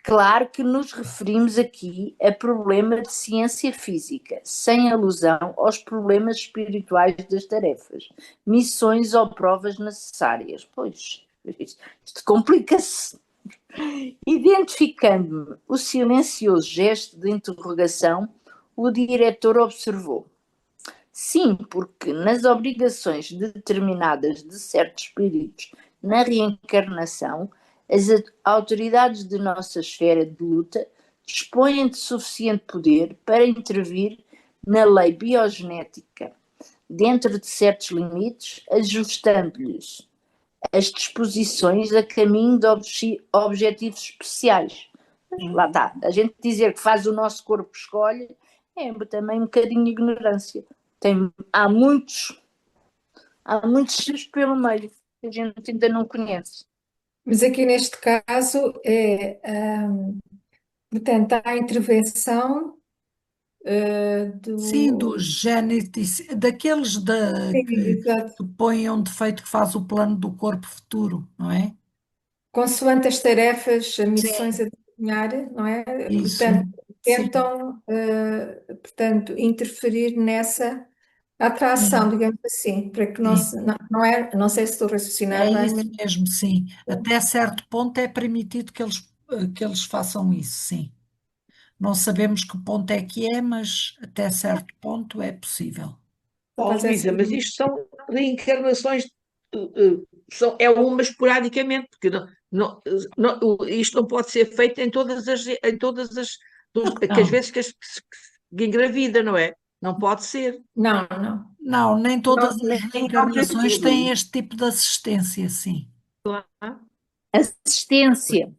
Claro que nos referimos aqui a problema de ciência física, sem alusão aos problemas espirituais das tarefas, missões ou provas necessárias. Pois, isto complica-se. Identificando-me o silencioso gesto de interrogação, o diretor observou. Sim, porque nas obrigações determinadas de certos espíritos na reencarnação, as autoridades de nossa esfera de luta dispõem de suficiente poder para intervir na lei biogenética, dentro de certos limites, ajustando-lhes as disposições a caminho de objetivos especiais. Lá está, a gente dizer que faz o nosso corpo escolhe é também um bocadinho de ignorância. Há muitos seres pelo meio que a gente ainda não conhece. Mas aqui neste caso portanto, há a intervenção Sim, do. dos genetic, daqueles Sim, que exato. põem um defeito que faz o plano do corpo futuro, não é? Consoante as tarefas, as missões Sim, a desempenhar, não é? isso. Portanto, Sim, tentam, portanto, interferir nessa atração, sim, digamos assim, para que não sim. se, não é, não sei se estou a É raciocinar bem, isso mas mesmo, sim. Até certo ponto é permitido que eles façam isso, sim. Não sabemos que ponto é que é, mas até certo ponto é possível. Oh, faz essa. Luísa, mas isto são reencarnações, é uma esporadicamente, porque isto não pode ser feito que às Não, vezes que engravida, não é? Não pode ser. Não, não. não, nem todas Não, as nem reencarnações têm objetivo. este tipo de assistência, sim. Ah, Assistência,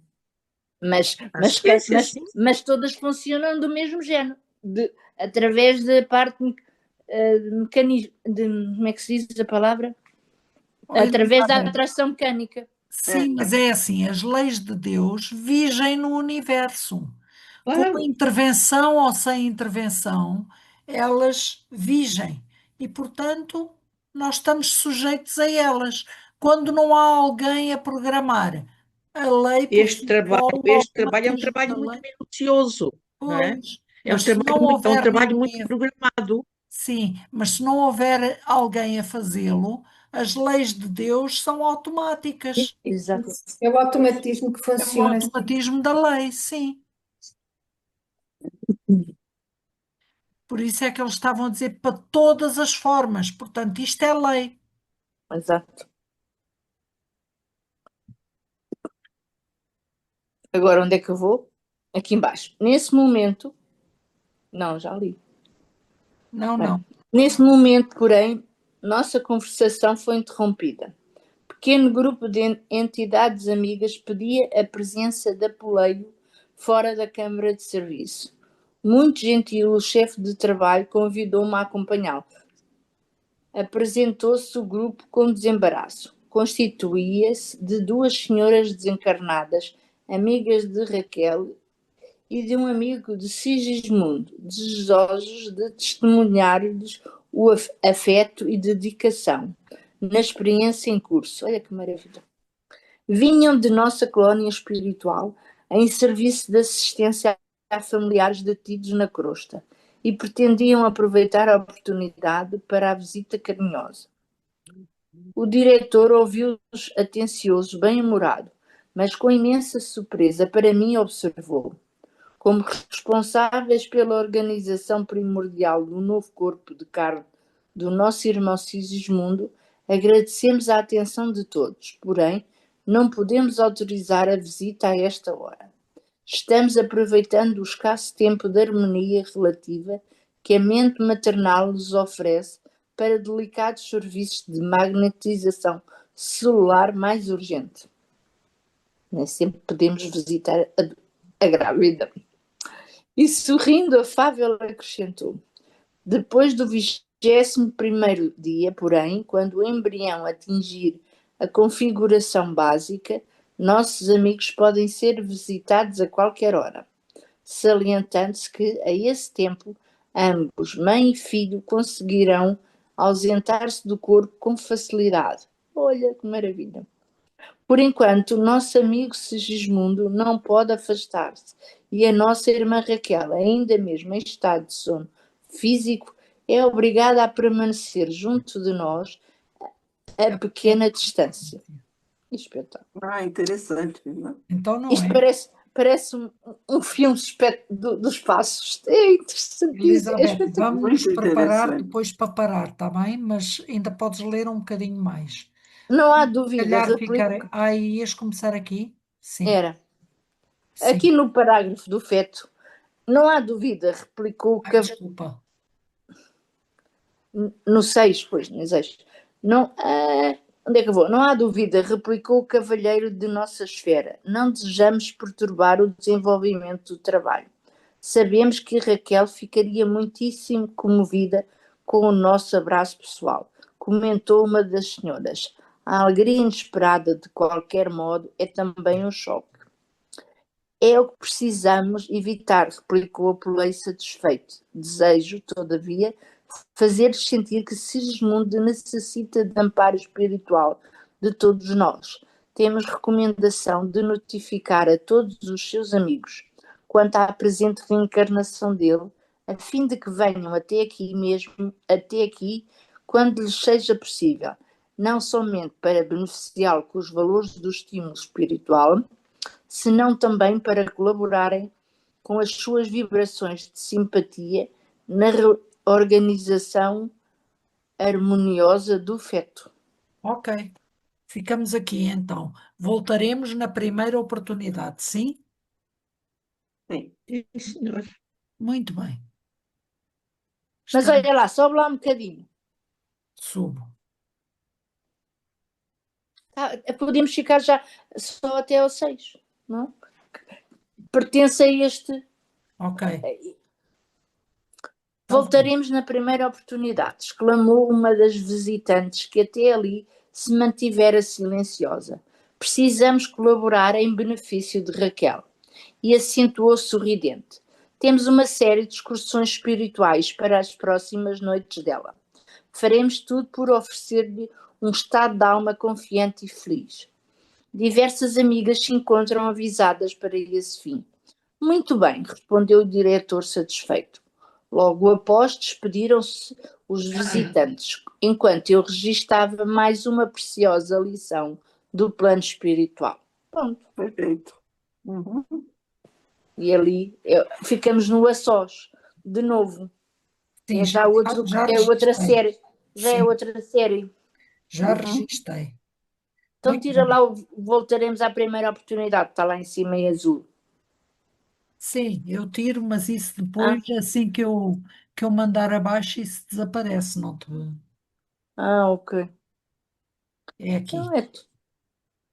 mas, mas, assistência, mas, sim. mas todas funcionam do mesmo género, através da parte de mecanismo, como é que se diz a palavra? Olha, Através da atração mecânica. sim, mas é assim, as leis de Deus vigem no universo. Com Claro. intervenção ou sem intervenção, elas vigem. E, portanto, nós estamos sujeitos a elas. Quando não há alguém a programar, a lei por Este si só, trabalho, o este trabalho é um automatismo trabalho da muito lei, minucioso, não é? pois. É um Mas se trabalho não muito, é um houver trabalho muito ninguém programado. sim, mas se não houver alguém a fazê-lo, as leis de Deus são automáticas. Exato. É o automatismo que É o funciona assim. automatismo da lei, sim. Por isso é que eles estavam a dizer para todas as formas. Portanto, isto é lei. Exato. Agora, onde é que eu vou? Aqui embaixo. Nesse momento, não, já li. Não, Bem, não. nesse momento, porém, nossa conversação foi interrompida. Pequeno grupo de entidades amigas pedia a presença de apoleio fora da Câmara de Serviço. Muito gentil, o chefe de trabalho convidou-me a acompanhá-lo. Apresentou-se o grupo com desembaraço. Constituía-se de duas senhoras desencarnadas, amigas de Raquel e de um amigo de Sigismundo, desejosos de testemunhar-lhes o afeto e dedicação na experiência em curso. Olha que maravilha! Vinham de nossa colónia espiritual em serviço de assistência a familiares detidos na crosta. e pretendiam aproveitar a oportunidade para a visita carinhosa. O diretor ouviu-os atencioso, bem-humorado, mas com imensa surpresa para mim observou: como responsáveis pela organização primordial do novo corpo de carne do nosso irmão Sigismundo, agradecemos a atenção de todos, porém, não podemos autorizar a visita a esta hora. Estamos aproveitando o escasso tempo de harmonia relativa que a mente maternal nos oferece para delicados serviços de magnetização celular mais urgente. Nem sempre podemos visitar a grávida. E sorrindo afável acrescentou: depois do 21º dia, porém, quando o embrião atingir a configuração básica, nossos amigos podem ser visitados a qualquer hora, salientando-se que, a esse tempo, ambos, mãe e filho, conseguirão ausentar-se do corpo com facilidade. Olha que maravilha! Por enquanto, o nosso amigo Sigismundo não pode afastar-se e a nossa irmã Raquel, ainda mesmo em estado de sono físico, é obrigada a permanecer junto de nós a pequena distância. Espetáculo. Interessante, né? Então não Isto é. parece um filme do espaço. É interessantíssimo. É Elizabeth, espetacular. vamos nos Muito preparar interessante. depois para parar, está bem? Mas ainda podes ler um bocadinho mais. Não há Se dúvida, calhar replico. ficar. Ias começar aqui? Sim, Era. sim. Aqui no parágrafo do feto, não há dúvida, replicou Desculpa. no 6, pois, no 6. Não, onde é que eu vou? Não há dúvida, replicou o cavalheiro de nossa esfera. Não desejamos perturbar o desenvolvimento do trabalho. Sabemos que Raquel ficaria muitíssimo comovida com o nosso abraço pessoal, comentou uma das senhoras. A alegria inesperada, de qualquer modo, é também um choque. É o que precisamos evitar, replicou a Polei satisfeito. Desejo, todavia, fazer-lhes sentir que Sigismundo necessita de amparo espiritual de todos nós. Temos recomendação de notificar a todos os seus amigos quanto à presente reencarnação dele, a fim de que venham até aqui, quando lhes seja possível, não somente para beneficiá-lo com os valores do estímulo espiritual, senão também para colaborarem com as suas vibrações de simpatia na organização harmoniosa do feto. Ok. Ficamos aqui então. Voltaremos na primeira oportunidade, sim? Sim, senhor. Muito bem. Mas Estamos. olha lá, sobe lá um bocadinho. Subo. Podemos ficar já só até ao 6, não? Pertence a este. Ok. Então, Voltaremos na primeira oportunidade, exclamou uma das visitantes que até ali se mantivera silenciosa. Precisamos colaborar em benefício de Raquel. E acentuou sorridente. Temos uma série de excursões espirituais para as próximas noites dela. Faremos tudo por oferecer-lhe um estado de alma confiante e feliz. Diversas amigas se encontram avisadas para esse fim. Muito bem, respondeu o diretor satisfeito. Logo após, despediram-se os visitantes, enquanto eu registava mais uma preciosa lição do plano espiritual. Pronto. Perfeito. Uhum. E ali ficamos no a sós, de novo. sim, É já outra registrei. série. Já é Sim, outra série. já Uhum. registrei. Então Muito tira bem. lá, voltaremos à primeira oportunidade, está lá em cima em azul. Sim, eu tiro, mas isso depois, assim que eu mandar abaixo, isso desaparece, não te... Ok. É Então aqui.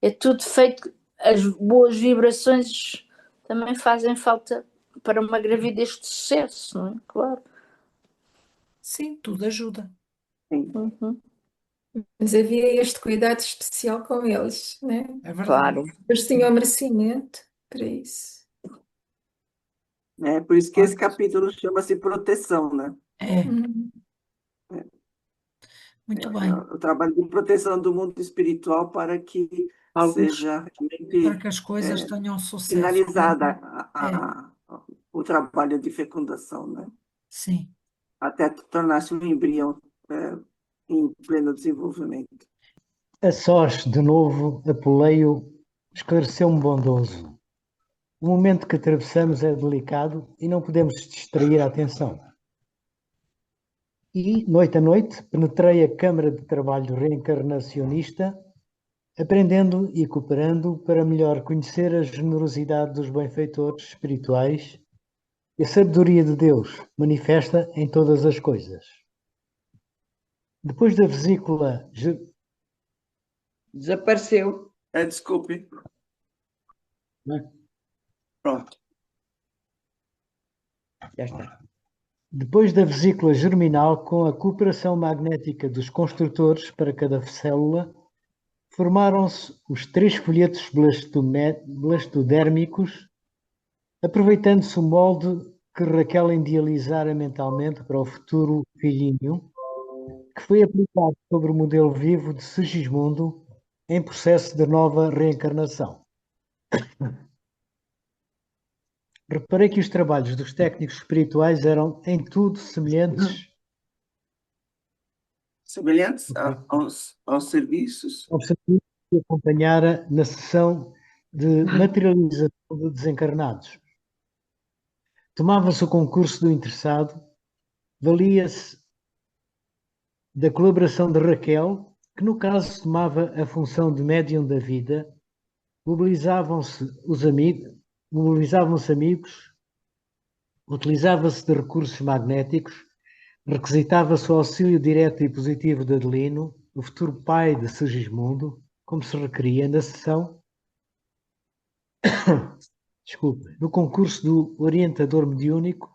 é tudo feito, as boas vibrações também fazem falta para uma gravidez de sucesso, não é? Claro. Sim, tudo ajuda. Sim. Uhum. Mas havia este cuidado especial com eles, né? É verdade. Claro. Eles tinham merecimento para isso. É por isso que esse Claro. capítulo chama-se proteção, né? É, Uhum. muito É bem. o trabalho de proteção do mundo espiritual para que Alguns, seja Para realmente que as coisas tenham sucesso. finalizada É, o trabalho de fecundação, né? sim. até tornar-se um embrião em pleno desenvolvimento. A sós, de novo, Apuleio esclareceu-me bondoso. O momento que atravessamos é delicado e não podemos distrair a atenção. E, noite a noite, penetrei a Câmara de Trabalho Reencarnacionista, aprendendo e cooperando para melhor conhecer a generosidade dos benfeitores espirituais e a sabedoria de Deus manifesta em todas as coisas. Depois da vesícula... Desapareceu. Desculpe. Pronto. Já está. Depois da vesícula germinal, com a cooperação magnética dos construtores para cada célula, formaram-se os 3 folhetos blastodérmicos, aproveitando-se o molde que Raquel idealizara mentalmente para o futuro filhinho, que foi aplicado sobre o modelo vivo de Sigismundo em processo de nova reencarnação. Reparei que os trabalhos dos técnicos espirituais eram, em tudo, semelhantes aos serviços. ao serviço que acompanhara na sessão de materialização de desencarnados. Tomava-se o concurso do interessado, valia-se da colaboração de Raquel, que no caso tomava a função de médium da vida, mobilizavam-se amigos, utilizava-se de recursos magnéticos, requisitava-se o auxílio direto e positivo de Adelino, o futuro pai de Sigismundo, como se requeria na sessão, no concurso do orientador mediúnico,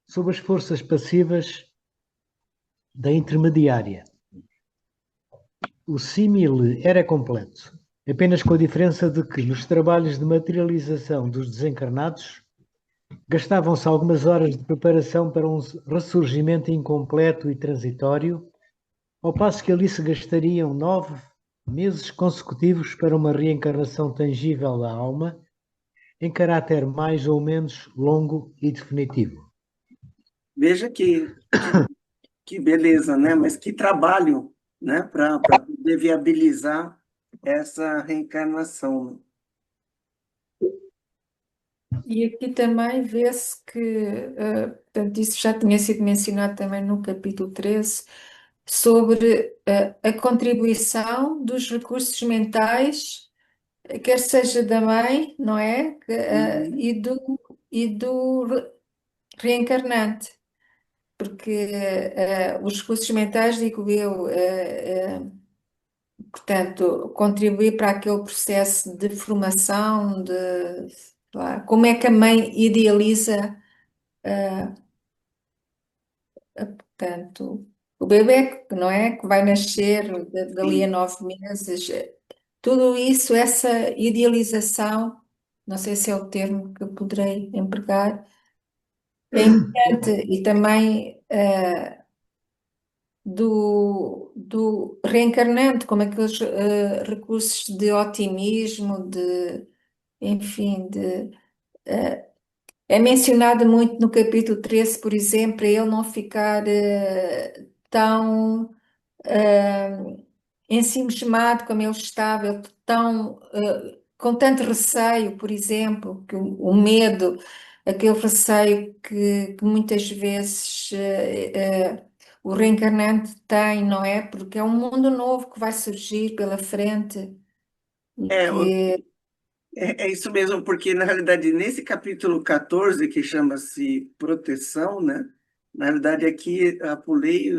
sob as forças passivas da intermediária. O símile era completo, apenas com a diferença de que, nos trabalhos de materialização dos desencarnados, gastavam-se algumas horas de preparação para um ressurgimento incompleto e transitório, ao passo que ali se gastariam 9 meses consecutivos para uma reencarnação tangível da alma, em caráter mais ou menos longo e definitivo. Veja que beleza, né? Mas que trabalho, né? Para poder viabilizar essa reencarnação. E aqui também vê-se que, portanto, isso já tinha sido mencionado também no capítulo 13, sobre a contribuição dos recursos mentais, quer seja da mãe, não é? E do reencarnante. Porque os recursos mentais, digo eu, portanto, contribuir para aquele processo de formação, sei lá, como é que a mãe idealiza, portanto, o bebê, não é? Que vai nascer dali a 9 meses. Tudo isso, essa idealização, não sei se é o termo que eu poderei empregar, é importante e também do reencarnante, como aqueles recursos de otimismo, enfim, é mencionado muito no capítulo 13, por exemplo, para ele não ficar tão ensimismado como ele estava, ele com tanto receio, por exemplo, que o medo, aquele receio que muitas vezes o reencarnante tem, não é? Porque é um mundo novo que vai surgir pela frente e É, que é isso mesmo, porque, na realidade, nesse capítulo 14, que chama-se Proteção, né? Na realidade, aqui a Pulei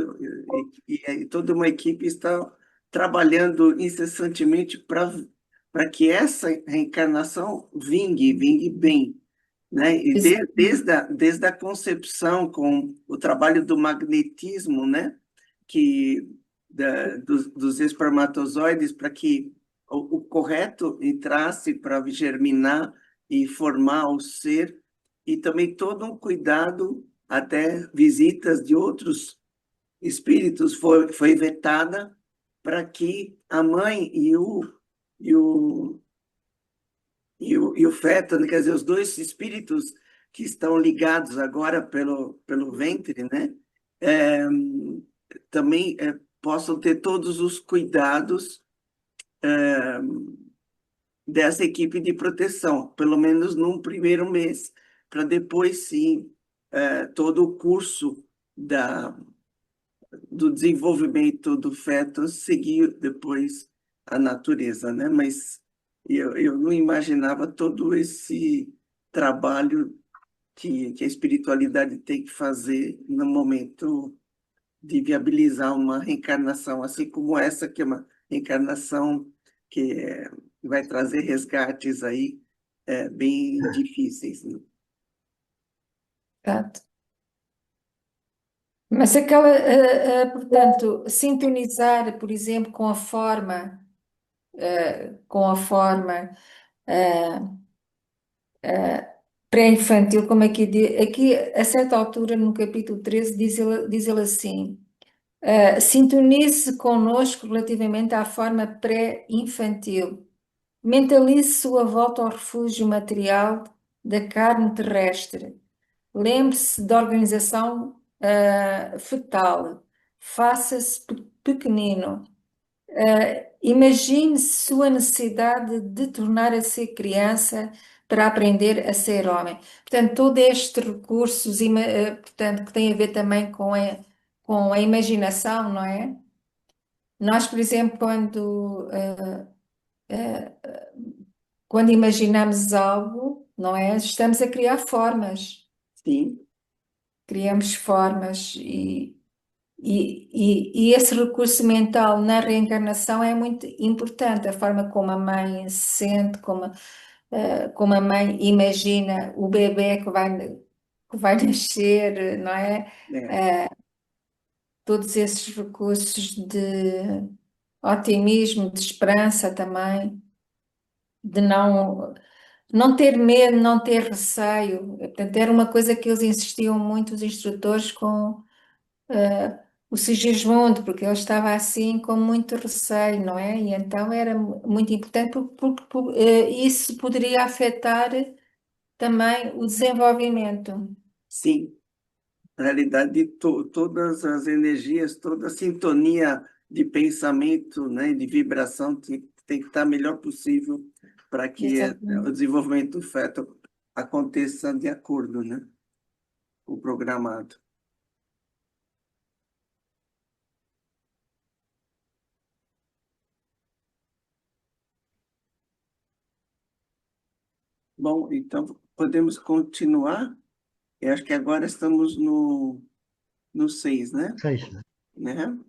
e toda uma equipe está trabalhando incessantemente para que essa reencarnação vingue bem, né? E desde a concepção com o trabalho do magnetismo, né? Dos espermatozoides, para que o correto entrasse para germinar e formar o ser, e também todo um cuidado, até visitas de outros espíritos foi vetada para que a mãe e o feto, né, quer dizer, os dois espíritos que estão ligados agora pelo ventre, né? É, também possam ter todos os cuidados dessa equipe de proteção, pelo menos num primeiro mês, para depois sim todo o curso do desenvolvimento do feto seguir depois a natureza, né? Mas eu não imaginava todo esse trabalho que a espiritualidade tem que fazer no momento de viabilizar uma reencarnação, assim como essa, que é uma reencarnação que vai trazer resgates aí bem difíceis, né? Exato. Mas portanto, sintonizar, por exemplo, com a forma pré-infantil, como aqui, a certa altura, no capítulo 13, diz ele assim: sintonize connosco relativamente à forma pré-infantil. Mentalize sua volta ao refúgio material da carne terrestre. Lembre-se da organização fetal. Faça-se pequenino. Imagine sua necessidade de tornar a ser criança para aprender a ser homem. Portanto, todos estes recursos, portanto, que têm a ver também com a imaginação, não é? Nós, por exemplo, quando imaginamos algo, não é? Estamos a criar formas. Sim, Criamos formas e esse recurso mental na reencarnação é muito importante, a forma como a mãe se sente, como a mãe imagina o bebê que vai nascer, não é? é, Todos esses recursos de otimismo, de esperança também, de não ter medo, não ter receio. Portanto, era uma coisa que eles insistiam muito, os instrutores, com o Sigismundo, porque ele estava assim com muito receio, não é? E então era muito importante, porque isso poderia afetar também o desenvolvimento. sim. Na realidade, todas as energias, toda a sintonia de pensamento, né, de vibração tem que estar melhor possível para que o Exatamente. desenvolvimento do feto aconteça de acordo, né, com o programado. Bom, então podemos continuar. Eu acho que agora estamos no 6, né? 6, né? Né?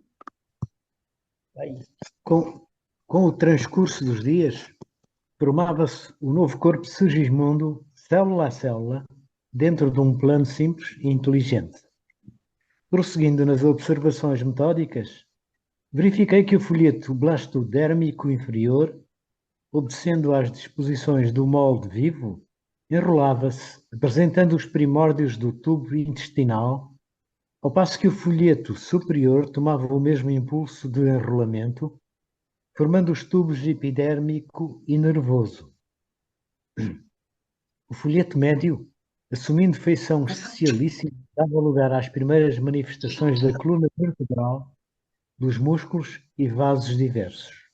Com o transcurso dos dias, formava-se o novo corpo de Sigismundo, célula a célula, dentro de um plano simples e inteligente. Prosseguindo nas observações metódicas, verifiquei que o folheto blastodérmico inferior, obedecendo às disposições do molde vivo, enrolava-se, apresentando os primórdios do tubo intestinal, ao passo que o folheto superior tomava o mesmo impulso de enrolamento, formando os tubos epidérmico e nervoso. O folheto médio, assumindo feição especialíssima, dava lugar às primeiras manifestações da coluna vertebral, dos músculos e vasos diversos.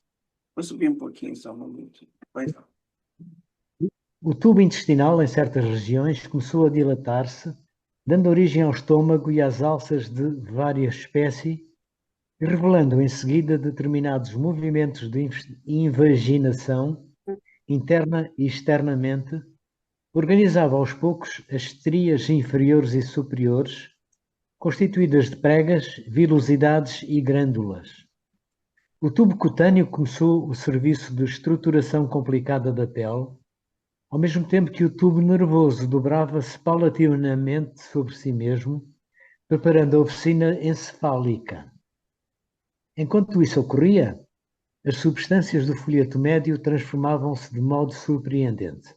Vou subir um pouquinho só um momento. Vai lá. O tubo intestinal, em certas regiões, começou a dilatar-se, dando origem ao estômago e às alças de várias espécies, e revelando em seguida determinados movimentos de invaginação, interna e externamente, organizava aos poucos as estrias inferiores e superiores, constituídas de pregas, vilosidades e glândulas. O tubo cutâneo começou o serviço de estruturação complicada da pele, ao mesmo tempo que o tubo nervoso dobrava-se paulatinamente sobre si mesmo, preparando a oficina encefálica. Enquanto isso ocorria, as substâncias do folheto médio transformavam-se de modo surpreendente.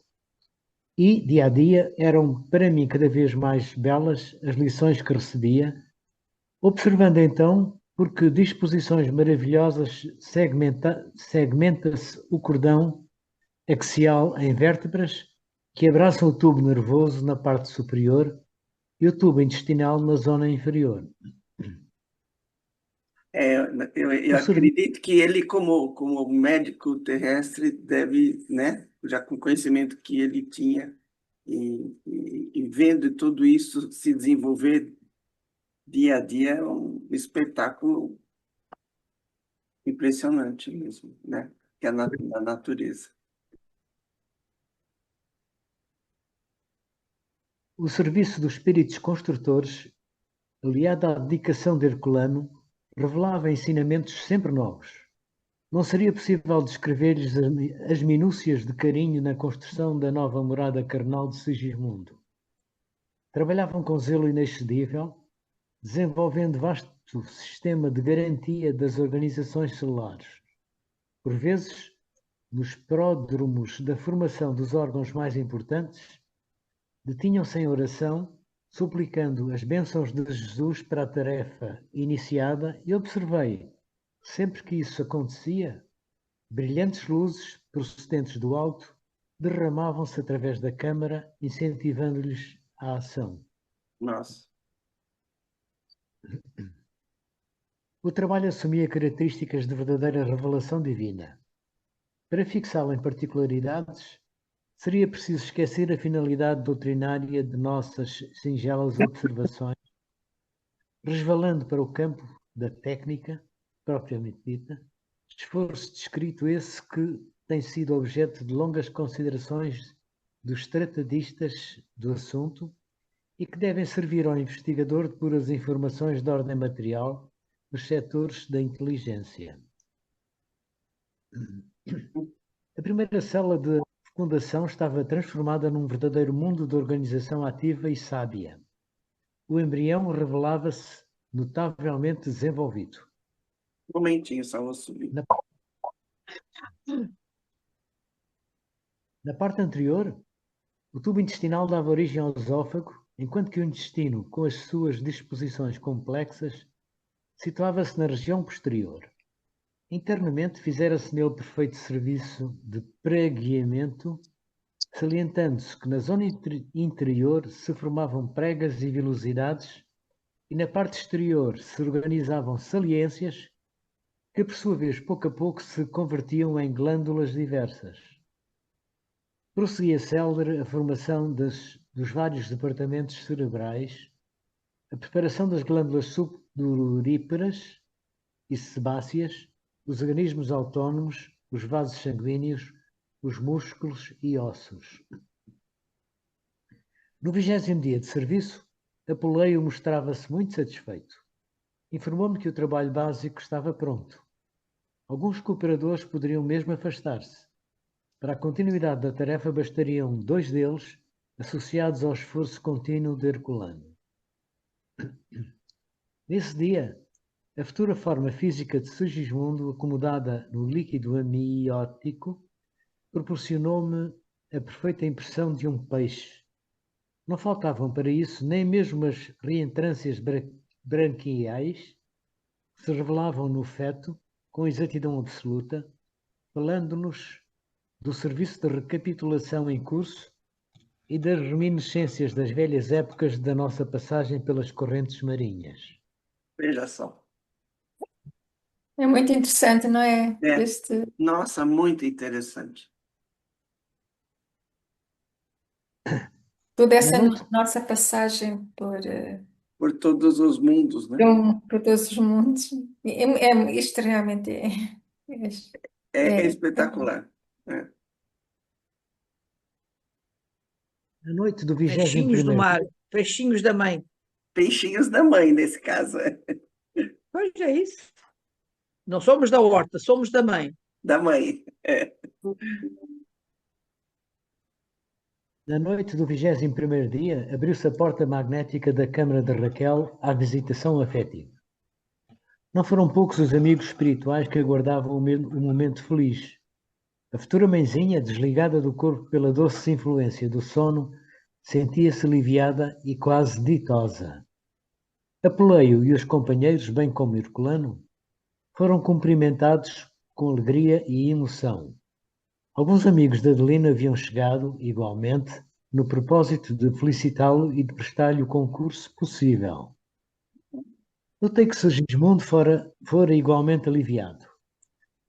E, dia a dia, eram para mim cada vez mais belas as lições que recebia, observando então por que disposições maravilhosas segmenta-se o cordão axial em vértebras que abraçam o tubo nervoso na parte superior e o tubo intestinal na zona inferior. Eu O serviço acredito que ele, como médico terrestre, deve, né, já com o conhecimento que ele tinha e vendo tudo isso se desenvolver dia a dia, é um espetáculo impressionante mesmo, né, que é na natureza. O serviço dos espíritos construtores, aliado à dedicação de Herculano, revelava ensinamentos sempre novos. Não seria possível descrever-lhes as minúcias de carinho na construção da nova morada carnal de Sigismundo. Trabalhavam com zelo inexcedível, desenvolvendo vasto sistema de garantia das organizações celulares. Por vezes, nos pródromos da formação dos órgãos mais importantes, detinham-se em oração, suplicando as bênçãos de Jesus para a tarefa iniciada, e observei, sempre que isso acontecia, brilhantes luzes procedentes do alto derramavam-se através da câmara, incentivando-lhes a ação. Nossa. O trabalho assumia características de verdadeira revelação divina. Para fixá-lo em particularidades, seria preciso esquecer a finalidade doutrinária de nossas singelas observações, resvalando para o campo da técnica, propriamente dita, esforço descrito esse que tem sido objeto de longas considerações dos tratadistas do assunto e que devem servir ao investigador de puras informações de ordem material nos setores da inteligência. A primeira célula de fecundação estava transformada num verdadeiro mundo de organização ativa e sábia. O embrião revelava-se notavelmente desenvolvido. Um momentinho, só vou subir. Na parte anterior, o tubo intestinal dava origem ao esôfago, enquanto que o intestino, com as suas disposições complexas, situava-se na região posterior. Internamente, fizera-se nele perfeito serviço de preguiamento, salientando-se que na zona interior se formavam pregas e vilosidades e na parte exterior se organizavam saliências que, por sua vez, pouco a pouco se convertiam em glândulas diversas. Prosseguia célere a formação dos vários departamentos cerebrais, a preparação das glândulas sudoríparas e sebáceas, os organismos autónomos, os vasos sanguíneos, os músculos e ossos. No 20º dia de serviço, Apuleio mostrava-se muito satisfeito. Informou-me que o trabalho básico estava pronto. Alguns cooperadores poderiam mesmo afastar-se. Para a continuidade da tarefa bastariam 2 deles, associados ao esforço contínuo de Herculano. Nesse dia, a futura forma física de Sigismundo, acomodada no líquido amniótico, proporcionou-me a perfeita impressão de um peixe. Não faltavam para isso nem mesmo as reentrâncias branquiais que se revelavam no feto com exatidão absoluta, falando-nos do serviço de recapitulação em curso e das reminiscências das velhas épocas da nossa passagem pelas correntes marinhas. Veja só. É muito interessante, não é? Nossa, muito interessante. Toda essa nossa passagem por todos os mundos, né? Por todos os mundos. Isto realmente é espetacular. Na noite do 21º... Peixinhos do mar, peixinhos da mãe. Peixinhos da mãe, nesse caso. Pois é isso. Não somos da horta, somos da mãe. Da mãe, Na noite do 21º dia, abriu-se a porta magnética da câmara de Raquel à visitação afetiva. Não foram poucos os amigos espirituais que aguardavam o momento feliz. A futura mãezinha, desligada do corpo pela doce influência do sono, sentia-se aliviada e quase ditosa. Apuleio e os companheiros, bem como Herculano, foram cumprimentados com alegria e emoção. Alguns amigos de Adelina haviam chegado, igualmente, no propósito de felicitá-lo e de prestar-lhe o concurso possível. Notei que Segismundo fora igualmente aliviado.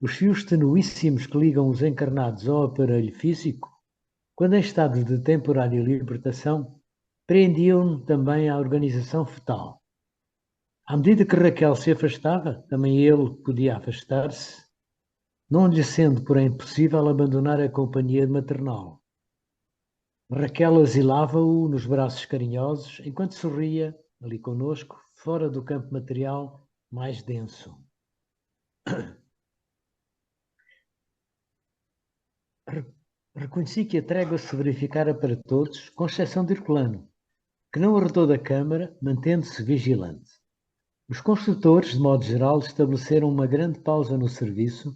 Os fios tenuíssimos que ligam os encarnados ao aparelho físico, quando em estado de temporária libertação, prendiam também à organização fetal. À medida que Raquel se afastava, também ele podia afastar-se, não lhe sendo, porém, possível abandonar a companhia maternal. Raquel asilava-o nos braços carinhosos, enquanto sorria, ali conosco, fora do campo material mais denso. Reconheci que a trégua se verificara para todos, com exceção de Herculano, que não arredou da câmara, mantendo-se vigilante. Os construtores, de modo geral, estabeleceram uma grande pausa no serviço,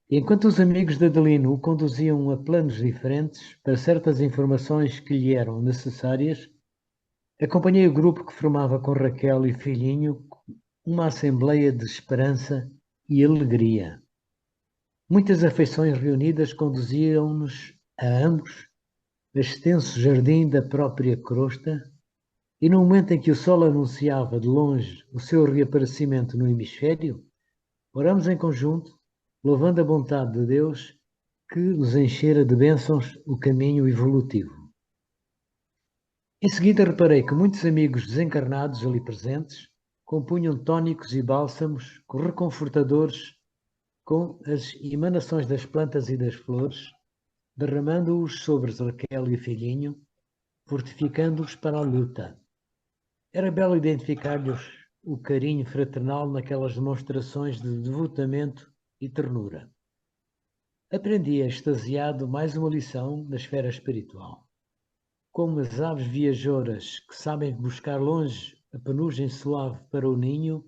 e enquanto os amigos de Adelino o conduziam a planos diferentes para certas informações que lhe eram necessárias, acompanhei o grupo que formava com Raquel e filhinho uma assembleia de esperança e alegria. Muitas afeições reunidas conduziam-nos a ambos a extenso jardim da própria crosta, e no momento em que o sol anunciava de longe o seu reaparecimento no hemisfério, oramos em conjunto, louvando a bondade de Deus que nos enchera de bênçãos o caminho evolutivo. Em seguida reparei que muitos amigos desencarnados ali presentes compunham tônicos e bálsamos reconfortadores com as emanações das plantas e das flores, derramando-os sobre Raquel e filhinho, fortificando-os para a luta. Era belo identificar-lhes o carinho fraternal naquelas demonstrações de devotamento e ternura. Aprendi, extasiado, mais uma lição na esfera espiritual. Como as aves viajoras que sabem buscar longe a penugem suave para o ninho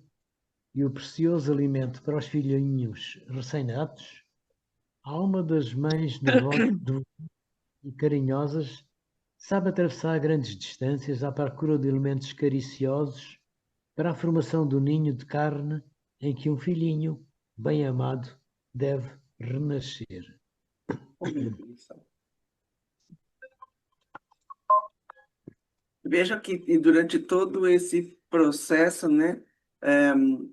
e o precioso alimento para os filhinhos recém-natos, a alma das mães devotamente e carinhosas sabe atravessar grandes distâncias à procura de elementos cariciosos para a formação do ninho de carne em que um filhinho bem amado deve renascer. Veja que durante todo esse processo, né,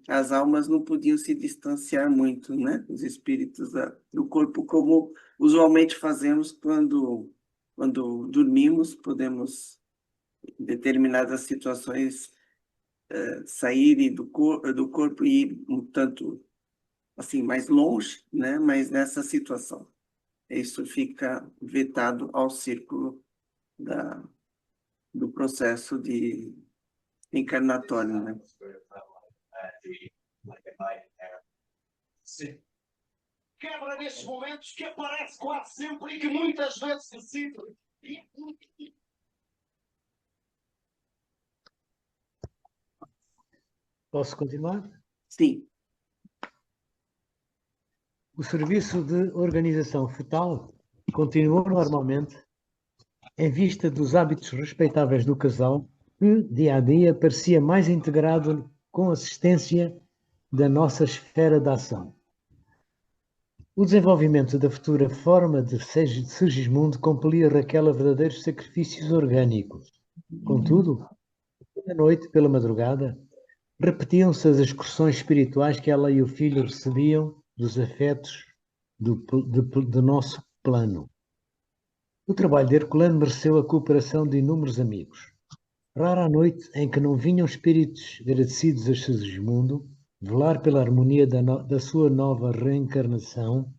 as almas não podiam se distanciar muito, né, os espíritos do corpo, como usualmente fazemos quando dormimos, podemos, em determinadas situações, sair do corpo e ir um tanto assim mais longe, né, mas nessa situação isso fica vetado ao círculo do processo de encarnatório, né? Quebra nesses momentos que aparece quase sempre e que muitas vezes se cita. Posso continuar? Sim. O serviço de organização fetal continuou normalmente em vista dos hábitos respeitáveis do casal, que dia a dia parecia mais integrado com a assistência da nossa esfera de ação. O desenvolvimento da futura forma de Segismundo compelia Raquel a verdadeiros sacrifícios orgânicos. Contudo, na noite, pela madrugada, repetiam-se as excursões espirituais que ela e o filho recebiam dos afetos do nosso plano. O trabalho de Herculano mereceu a cooperação de inúmeros amigos. Rara a noite em que não vinham espíritos agradecidos a Segismundo velar pela harmonia da sua nova reencarnação,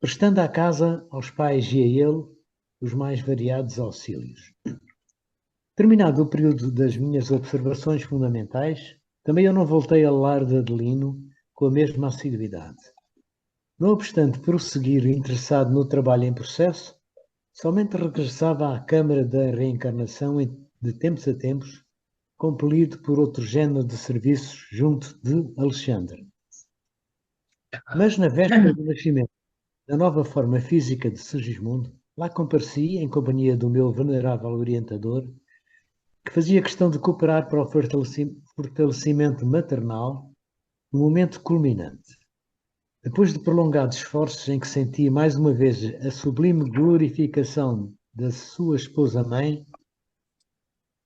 prestando à casa, aos pais e a ele os mais variados auxílios. Terminado o período das minhas observações fundamentais, também eu não voltei ao lar de Adelino com a mesma assiduidade. Não obstante prosseguir interessado no trabalho em processo, somente regressava à Câmara da Reencarnação de tempos a tempos, compelido por outro género de serviços junto de Alexandre. Mas na véspera do nascimento da nova forma física de Segismundo, lá compareci em companhia do meu venerável orientador, que fazia questão de cooperar para o fortalecimento maternal no momento culminante. Depois de prolongados esforços em que senti mais uma vez a sublime glorificação da sua esposa-mãe,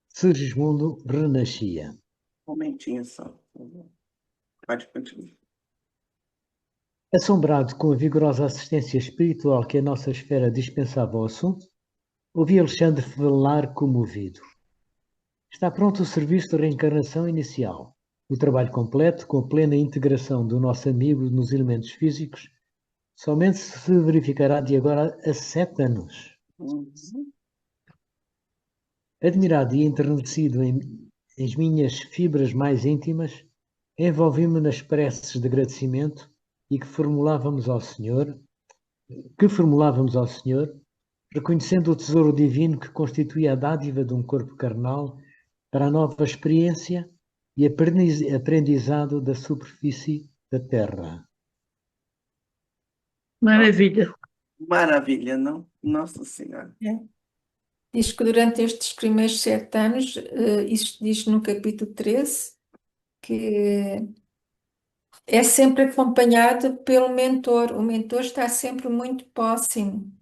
Segismundo renascia. Um momentinho só. Pode continuar. Assombrado com a vigorosa assistência espiritual que a nossa esfera dispensava ao assunto, ouvi Alexandre falar comovido. Está pronto o serviço de reencarnação inicial. O trabalho completo, com a plena integração do nosso amigo nos elementos físicos, somente se verificará de agora a 7 anos. Uhum. Admirado e enternecido em as minhas fibras mais íntimas, envolvi-me nas preces de agradecimento e que formulávamos ao Senhor, reconhecendo o tesouro divino que constituía a dádiva de um corpo carnal para a nova experiência e aprendizado da superfície da Terra. Maravilha. Maravilha, não? Nossa Senhora. Diz que durante estes primeiros 7 anos, isto diz no capítulo 13, que é sempre acompanhado pelo mentor. O mentor está sempre muito próximo.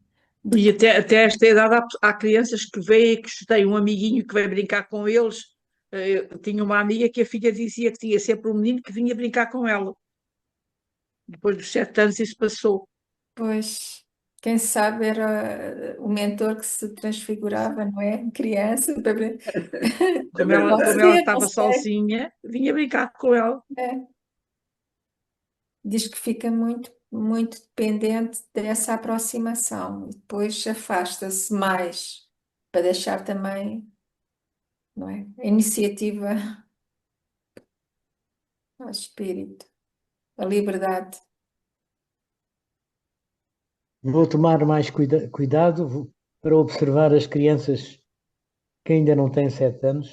E até esta idade há crianças que veem que têm um amiguinho que vem brincar com eles. Tinha uma amiga que a filha dizia que tinha sempre um menino que vinha brincar com ela. Depois dos 7 anos isso passou. Pois, quem sabe era o mentor que se transfigurava, não é? Criança. Como ela Pode ser, não estava sei. sozinha, vinha brincar com ela. É. Diz que fica muito, muito dependente dessa aproximação e depois afasta-se mais para deixar também, não é? A iniciativa ao espírito, a liberdade. Vou tomar mais cuidado para observar as crianças que ainda não têm 7 anos